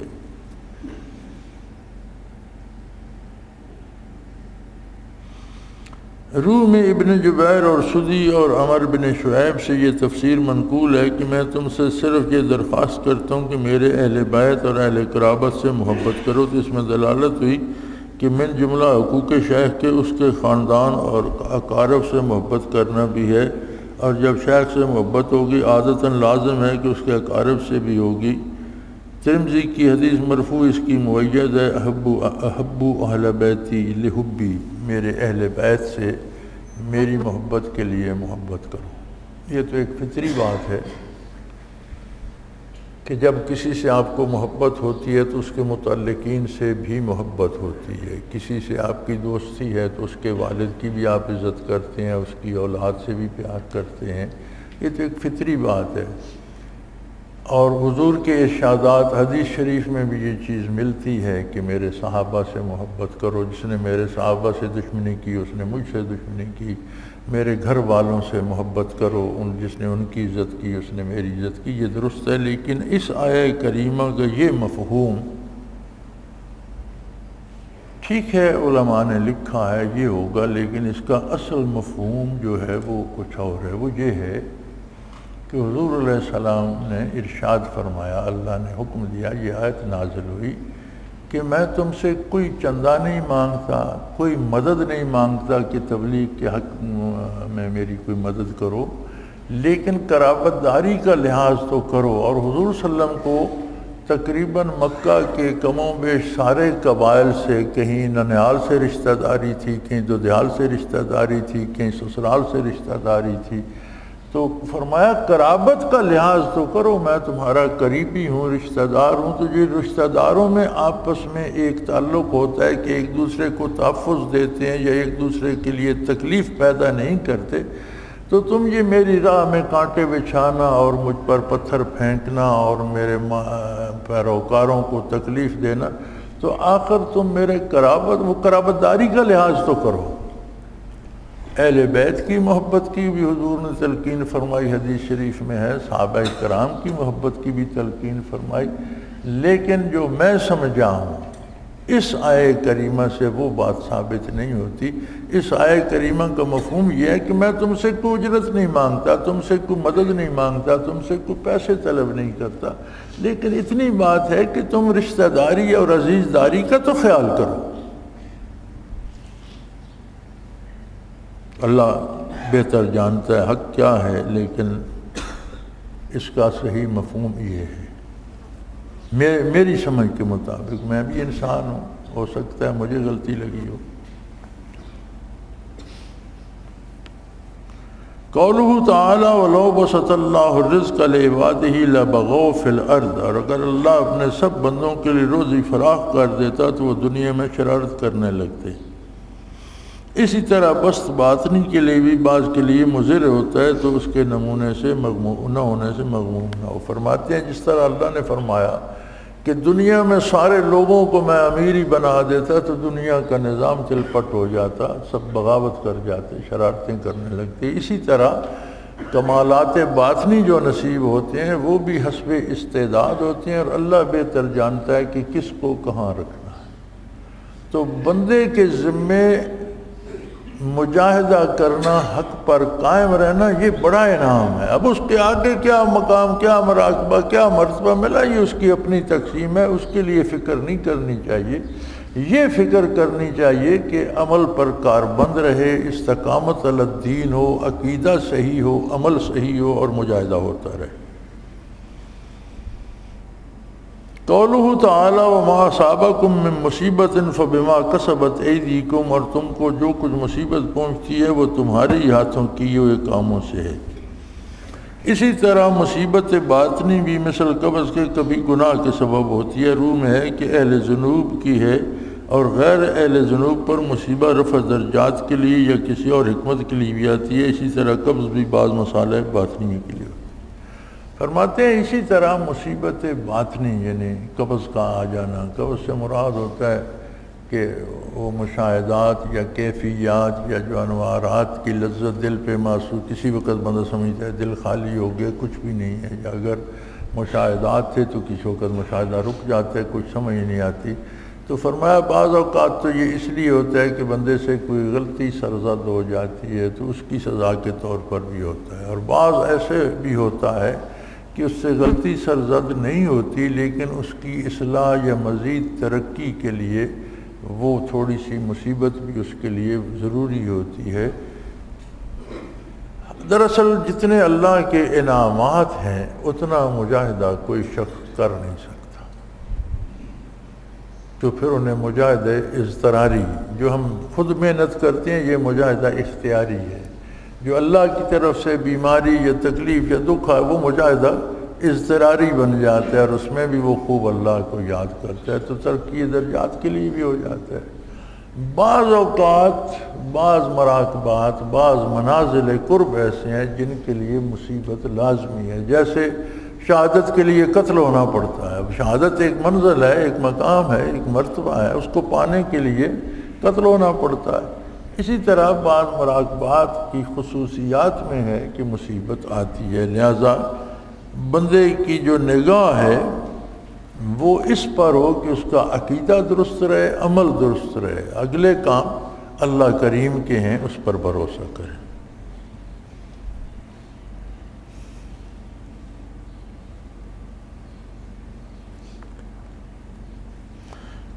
روح میں ابن جبیر اور سدی اور عمر بن شعیب سے یہ تفسیر منقول ہے کہ میں تم سے صرف یہ درخواست کرتا ہوں کہ میرے اہل بیت اور اہل قرابت سے محبت کرو۔ تو اس میں دلالت ہوئی کہ من جملہ حقوق شیخ کے اس کے خاندان اور اقارب سے محبت کرنا بھی ہے، اور جب شیخ سے محبت ہوگی عادتاً لازم ہے کہ اس کے اقارب سے بھی ہوگی۔ ترمذی کی حدیث مرفوع اس کی مؤید ہے، احبو اہل بیتی لحبی، میرے اہل بیت سے میری محبت کے لیے محبت کرو۔ یہ تو ایک فطری بات ہے کہ جب کسی سے آپ کو محبت ہوتی ہے تو اس کے متعلقین سے بھی محبت ہوتی ہے۔ کسی سے آپ کی دوستی ہے تو اس کے والد کی بھی آپ عزت کرتے ہیں، اس کی اولاد سے بھی پیار کرتے ہیں۔ یہ تو ایک فطری بات ہے۔ اور حضور کے ارشادات، حدیث شریف میں بھی یہ چیز ملتی ہے کہ میرے صحابہ سے محبت کرو، جس نے میرے صحابہ سے دشمنی کی اس نے مجھ سے دشمنی کی۔ میرے گھر والوں سے محبت کرو، جس نے ان کی عزت کی اس نے میری عزت کی۔ یہ درست ہے، لیکن اس آیہ کریمہ کا یہ مفہوم ٹھیک ہے علماء نے لکھا ہے یہ ہوگا، لیکن اس کا اصل مفہوم جو ہے وہ کچھ اور ہے۔ وہ یہ ہے کہ حضور علیہ السلام نے ارشاد فرمایا، اللہ نے حکم دیا، یہ آیت نازل ہوئی کہ میں تم سے کوئی چندہ نہیں مانگتا، کوئی مدد نہیں مانگتا کہ تبلیغ کے حق میں میری کوئی مدد کرو، لیکن قرابت داری کا لحاظ تو کرو۔ اور حضور صلی اللہ علیہ وسلم کو تقریباً مکہ کے کم و بیش سارے قبائل سے، کہیں ننیال سے رشتہ داری تھی، کہیں دودیال سے رشتہ داری تھی، کہیں سسرال سے رشتہ داری تھی، تو فرمایا قرابت کا لحاظ تو کرو، میں تمہارا قریبی ہوں، رشتہ دار ہوں۔ تو یہ رشتہ داروں میں آپس میں ایک تعلق ہوتا ہے کہ ایک دوسرے کو تحفظ دیتے ہیں یا ایک دوسرے کے لیے تکلیف پیدا نہیں کرتے۔ تو تم یہ میری راہ میں کانٹے بچھانا اور مجھ پر پتھر پھینکنا اور میرے پیروکاروں کو تکلیف دینا، تو آخر تم میرے قرابت داری کا لحاظ تو کرو۔ اہل بیت کی محبت کی بھی حضور نے تلقین فرمائی، حدیث شریف میں ہے، صحابہ کرام کی محبت کی بھی تلقین فرمائی، لیکن جو میں سمجھا ہوں اس آیہ کریمہ سے وہ بات ثابت نہیں ہوتی۔ اس آیہ کریمہ کا مفہوم یہ ہے کہ میں تم سے کوئی اجرت نہیں مانگتا، تم سے کوئی مدد نہیں مانگتا، تم سے کوئی پیسے طلب نہیں کرتا، لیکن اتنی بات ہے کہ تم رشتہ داری اور عزیز داری کا تو خیال کرو۔ اللہ بہتر جانتا ہے حق کیا ہے، لیکن اس کا صحیح مفہوم یہ ہے میری سمجھ کے مطابق۔ میں بھی انسان ہوں، ہو سکتا ہے مجھے غلطی لگی ہو۔ قولہ تعالی وَلَوْ بَسَطَ اللَّهُ الرِّزْقَ لِعِبَادِهِ لَبَغَوْا فِي الْأَرْضِ، اور اگر اللہ اپنے سب بندوں کے لیے روزی فراخ کر دیتا تو وہ دنیا میں شرارت کرنے لگتے۔ اسی طرح بست باطنی کے لیے بھی بعض کے لیے مضر ہوتا ہے تو اس کے نمونے سے نہ ہونے سے مغموم نہ ہو۔ فرماتے ہیں جس طرح اللہ نے فرمایا کہ دنیا میں سارے لوگوں کو میں امیری بنا دیتا تو دنیا کا نظام چلپٹ ہو جاتا، سب بغاوت کر جاتے، شرارتیں کرنے لگتے۔ اسی طرح کمالات باطنی جو نصیب ہوتے ہیں وہ بھی حسب استعداد ہوتے ہیں، اور اللہ بہتر جانتا ہے کہ کس کو کہاں رکھنا ہے۔ تو بندے کے ذمے مجاہدہ کرنا، حق پر قائم رہنا، یہ بڑا انعام ہے۔ اب اس کے آگے کیا مقام، کیا مراقبہ، کیا مرتبہ ملا، یہ اس کی اپنی تقسیم ہے، اس کے لیے فکر نہیں کرنی چاہیے۔ یہ فکر کرنی چاہیے کہ عمل پر کاربند رہے، استقامت علی الدین ہو، عقیدہ صحیح ہو، عمل صحیح ہو، اور مجاہدہ ہوتا رہے۔ قولہ تعالی وما اصابکم من مصیبت فبما کسبت ایدیکم، اور تم کو جو کچھ مصیبت پہنچتی ہے وہ تمہاری ہاتھوں کیے ہوئے کاموں سے ہے۔ اسی طرح مصیبت باطنی بھی مثل قبض کے کبھی گناہ کے سبب ہوتی ہے۔ روح میں ہے کہ اہل ذنوب کی ہے، اور غیر اہل ذنوب پر مصیبت رفع درجات کے لیے یا کسی اور حکمت کے لیے بھی آتی ہے۔ اسی طرح قبض بھی بعض مسائل باطنی کے لیے ہوتی ہے۔ فرماتے ہیں اسی طرح مصیبت باطنی یعنی قبض کا آ جانا، قبض سے مراد ہوتا ہے کہ وہ مشاہدات یا کیفیات یا جو انوارات کی لذت دل پہ محسوس، کسی وقت بندہ سمجھتا ہے دل خالی ہو گیا، کچھ بھی نہیں ہے، یا اگر مشاہدات تھے تو کسی وقت مشاہدہ رک جاتا ہے، کچھ سمجھ نہیں آتی۔ تو فرمایا بعض اوقات تو یہ اس لیے ہوتا ہے کہ بندے سے کوئی غلطی سرزد ہو جاتی ہے تو اس کی سزا کے طور پر بھی ہوتا ہے، اور بعض ایسے بھی ہوتا ہے کہ اس سے غلطی سرزد نہیں ہوتی لیکن اس کی اصلاح یا مزید ترقی کے لیے وہ تھوڑی سی مصیبت بھی اس کے لیے ضروری ہوتی ہے۔ دراصل جتنے اللہ کے انعامات ہیں اتنا مجاہدہ کوئی شخص کر نہیں سکتا، تو پھر انہیں مجاہدہ اضطراری، جو ہم خود محنت کرتے ہیں یہ مجاہدہ اختیاری ہے۔ جو اللہ کی طرف سے بیماری یا تکلیف یا دکھ ہے وہ مجاہدہ اضطراری بن جاتا ہے، اور اس میں بھی وہ خوب اللہ کو یاد کرتا ہے، تو ترقی درجات کے لیے بھی ہو جاتا ہے۔ بعض اوقات بعض مراقبات، بعض منازل قرب ایسے ہیں جن کے لیے مصیبت لازمی ہے، جیسے شہادت کے لیے قتل ہونا پڑتا ہے۔ اب شہادت ایک منزل ہے، ایک مقام ہے، ایک مرتبہ ہے، اس کو پانے کے لیے قتل ہونا پڑتا ہے۔ اسی طرح بعض مراقبات کی خصوصیات میں ہے کہ مصیبت آتی ہے، لہذا بندے کی جو نگاہ ہے وہ اس پر ہو کہ اس کا عقیدہ درست رہے، عمل درست رہے، اگلے کام اللہ کریم کے ہیں اس پر بھروسہ کریں۔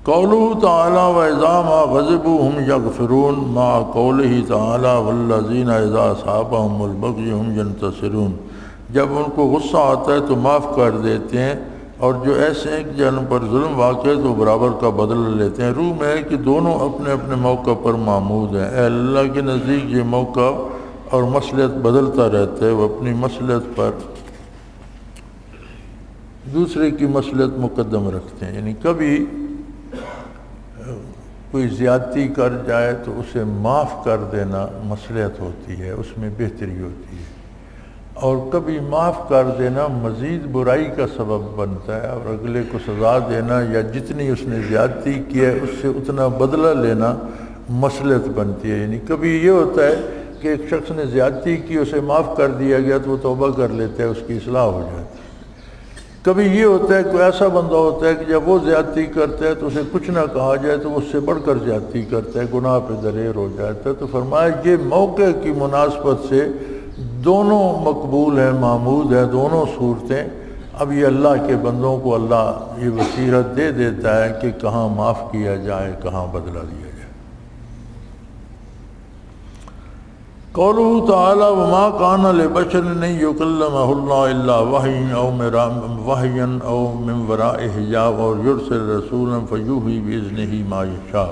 قولہ تعالی وَإِذَا مَا غَضِبُوا هُمْ يَغْفِرُونَ مَعَ قَوْلِهِ تعالی وَالَّذِينَ إِذَا أَصَابَهُمُ الْبَغْيُ هُمْ يَنْتَصِرُونَ، جب ان کو غصہ آتا ہے تو معاف کر دیتے ہیں، اور جو ایسے ہیں کہ جن پر ظلم واقع ہے تو برابر کا بدلہ لیتے ہیں۔ روح میں ہے کہ دونوں اپنے اپنے موقع پر معمود ہیں۔ اے اللہ کے نزدیک یہ موقع اور مصلحت بدلتا رہتا ہے، وہ اپنی مصلحت پر دوسرے کی مصلحت مقدم رکھتے ہیں، یعنی کبھی کوئی زیادتی کر جائے تو اسے معاف کر دینا مصلحت ہوتی ہے، اس میں بہتری ہوتی ہے، اور کبھی معاف کر دینا مزید برائی کا سبب بنتا ہے، اور اگلے کو سزا دینا یا جتنی اس نے زیادتی کی ہے اس سے اتنا بدلہ لینا مصلحت بنتی ہے۔ یعنی کبھی یہ ہوتا ہے کہ ایک شخص نے زیادتی کی، اسے معاف کر دیا گیا تو وہ توبہ کر لیتا ہے، اس کی اصلاح ہو جاتی ہے۔ کبھی یہ ہوتا ہے کوئی ایسا بندہ ہوتا ہے کہ جب وہ زیادتی کرتا ہے تو اسے کچھ نہ کہا جائے تو اس سے بڑھ کر زیادتی کرتا ہے، گناہ پہ دلیر ہو جاتا ہے۔ تو فرمایا یہ موقع کی مناسبت سے دونوں مقبول ہیں، معمود ہیں دونوں صورتیں۔ اب یہ اللہ کے بندوں کو اللہ یہ بصیرت دے دیتا ہے کہ کہاں معاف کیا جائے، کہاں بدلہ دیا جائے۔ قولہ تعالی وما کان لبشر ان یکلمہ اللہ الا وحیا او من وراء حجاب اور یرسل رسولا فیوحی باذنہ ما یشاء،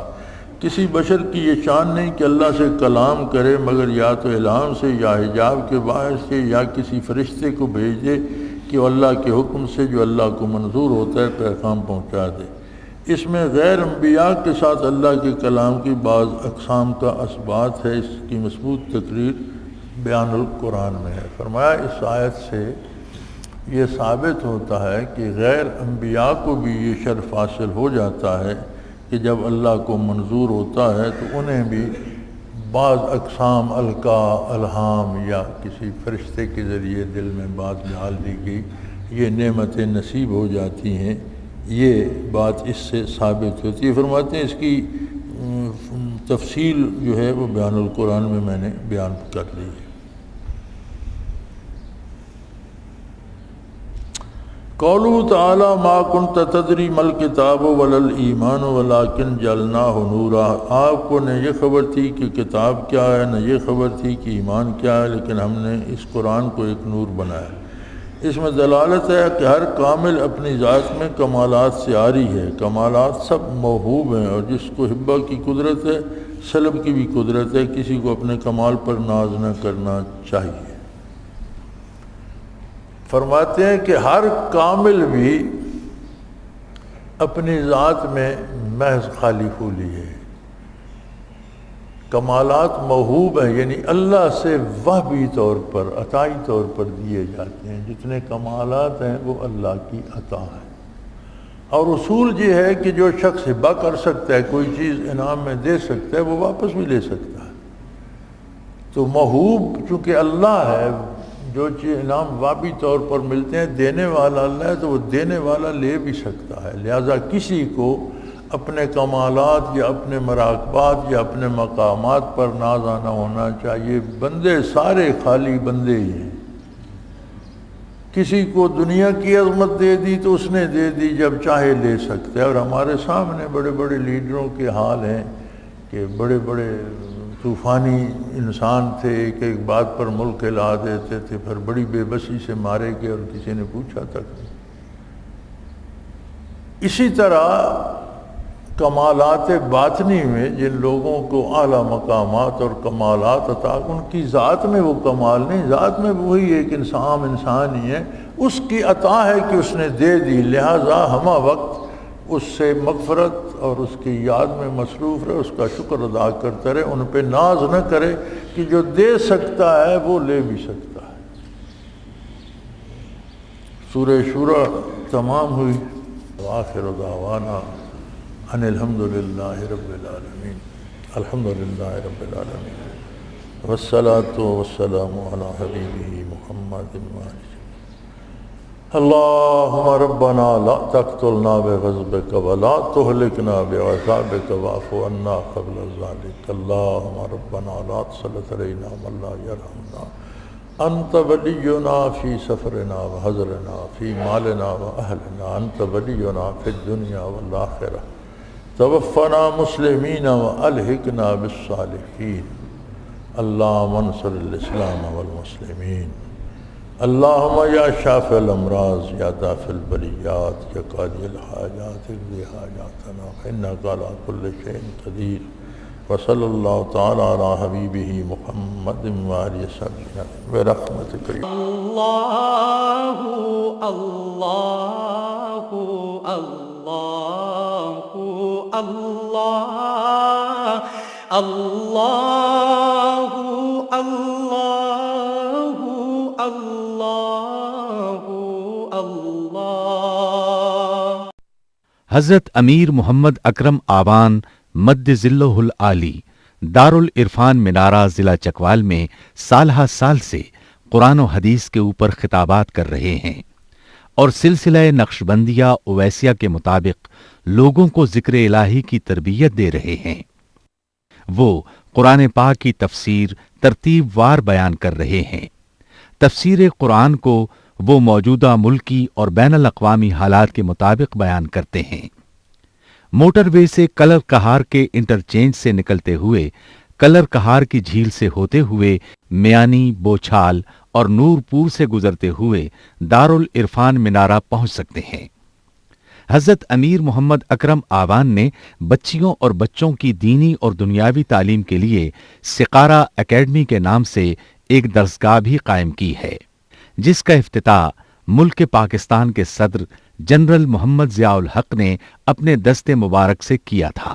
کسی بشر کی یہ شان نہیں کہ اللہ سے کلام کرے مگر یا تو الہام سے یا حجاب کے باہر سے، یا کسی فرشتے کو بھیج دے کہ وہ اللہ کے حکم سے جو اللہ کو منظور ہوتا ہے پیغام پہنچا دے۔ اس میں غیر انبیاء کے ساتھ اللہ کے کلام کی بعض اقسام کا اثبات ہے، اس کی مضبوط تقریر بیان القرآن میں ہے۔ فرمایا اس آیت سے یہ ثابت ہوتا ہے کہ غیر انبیاء کو بھی یہ شرف حاصل ہو جاتا ہے کہ جب اللہ کو منظور ہوتا ہے تو انہیں بھی بعض اقسام القاء الہام یا کسی فرشتے کے ذریعے دل میں بات ڈال دی گئی، یہ نعمتیں نصیب ہو جاتی ہیں۔ یہ بات اس سے ثابت ہوتی ہے۔ فرماتے ہیں اس کی تفصیل جو ہے وہ بیان القرآن میں میں نے بیان کر لی ہے۔ قولہ تعالی ما کنت تدری ما الکتاب ولا الایمان ولکن جعلناہ نورا، آپ کو نہ یہ خبر تھی کہ کتاب کیا ہے، نہ یہ خبر تھی کہ ایمان کیا ہے، لیکن ہم نے اس قرآن کو ایک نور بنایا۔ اس میں دلالت ہے کہ ہر کامل اپنی ذات میں کمالات سے عاری ہے، کمالات سب موہوب ہیں، اور جس کو حبہ کی قدرت ہے سلب کی بھی قدرت ہے، کسی کو اپنے کمال پر ناز نہ کرنا چاہیے۔ فرماتے ہیں کہ ہر کامل بھی اپنی ذات میں محض خالی پھولی ہے، کمالات موہوب ہیں، یعنی اللہ سے وہبی طور پر عطائی طور پر دیے جاتے ہیں، جتنے کمالات ہیں وہ اللہ کی عطا ہے۔ اور اصول یہ ہے کہ جو شخص ہبہ کر سکتا ہے، کوئی چیز انعام میں دے سکتا ہے، وہ واپس بھی لے سکتا ہے۔ تو موہوب چونکہ اللہ ہے، جو چیز انعام وابی طور پر ملتے ہیں دینے والا اللہ ہے، تو وہ دینے والا لے بھی سکتا ہے۔ لہذا کسی کو اپنے کمالات یا اپنے مراقبات یا اپنے مقامات پر ناز نہ ہونا چاہیے۔ بندے سارے خالی بندے ہی ہیں۔ کسی کو دنیا کی عظمت دے دی تو اس نے دے دی، جب چاہے لے سکتا ہے۔ اور ہمارے سامنے بڑے بڑے لیڈروں کے حال ہیں کہ بڑے بڑے طوفانی انسان تھے، ایک ایک بات پر ملک ہلا دیتے تھے، پھر بڑی بے بسی سے مارے گئے اور کسی نے پوچھا تک نہیں۔ اسی طرح کمالات باطنی میں جن لوگوں کو اعلیٰ مقامات اور کمالات عطا، ان کی ذات میں وہ کمال نہیں، ذات میں وہی ایک انسان ہی ہے، اس کی عطا ہے کہ اس نے دے دی، لہٰذا ہمہ وقت اس سے مغفرت اور اس کی یاد میں مصروف رہے، اس کا شکر ادا کرتا رہے، ان پہ ناز نہ کرے کہ جو دے سکتا ہے وہ لے بھی سکتا ہے۔ سورہ شورى تمام ہوئی۔ وآخر دعوانا ان الحمدللہ رب العالمین، الحمدللہ رب العالمین، والصلاة والسلام علی حبیبہ محمد وآلہ۔ اللہم ربنا لا تقتلنا بغضبک ولا تہلکنا بعذابک واعف عنا قبل ذلک۔ اللہم ربنا لا تسلط علینا من لا یرحمنا، انت ولینا فی سفرنا وحضرنا فی مالنا واہلنا، انت ولینا فی الدنیا والآخرہ، توفنا مسلمین والحقنا بالصالحین۔ اللہم انصر الاسلام والمسلمین۔ اللہم یا شافع الامراض یا دافع البلیات یا قاضی الحاجات اقضی حاجاتنا فإنک علی کل شیء قدیر۔ وصلی اللہ تعالی علی حبیبہ محمد وآلہ وصحبہ برحمتک۔ اللہ اللہ اللہ اللہ اللہ اللہ اللہ۔ حضرت امیر محمد اکرم آوان مد ذلہ العالی دارالعرفان منارہ ضلع چکوال میں سالہ سال سے قرآن و حدیث کے اوپر خطابات کر رہے ہیں اور سلسلہ نقشبندیہ اویسیہ کے مطابق لوگوں کو ذکر الہی کی تربیت دے رہے ہیں۔ وہ قرآن پاک کی تفسیر ترتیب وار بیان کر رہے ہیں۔ تفسیر قرآن کو وہ موجودہ ملکی اور بین الاقوامی حالات کے مطابق بیان کرتے ہیں۔ موٹر وے سے کلر کہار کے انٹرچینج سے نکلتے ہوئے، کلر کہار کی جھیل سے ہوتے ہوئے، میانی، بوچھال اور نورپور سے گزرتے ہوئے دارالعرفان منارہ پہنچ سکتے ہیں۔ حضرت امیر محمد اکرم آوان نے بچیوں اور بچوں کی دینی اور دنیاوی تعلیم کے لیے سقارہ اکیڈمی کے نام سے ایک درسگاہ بھی قائم کی ہے، جس کا افتتاح ملک پاکستان کے صدر جنرل محمد ضیاء الحق نے اپنے دست مبارک سے کیا تھا۔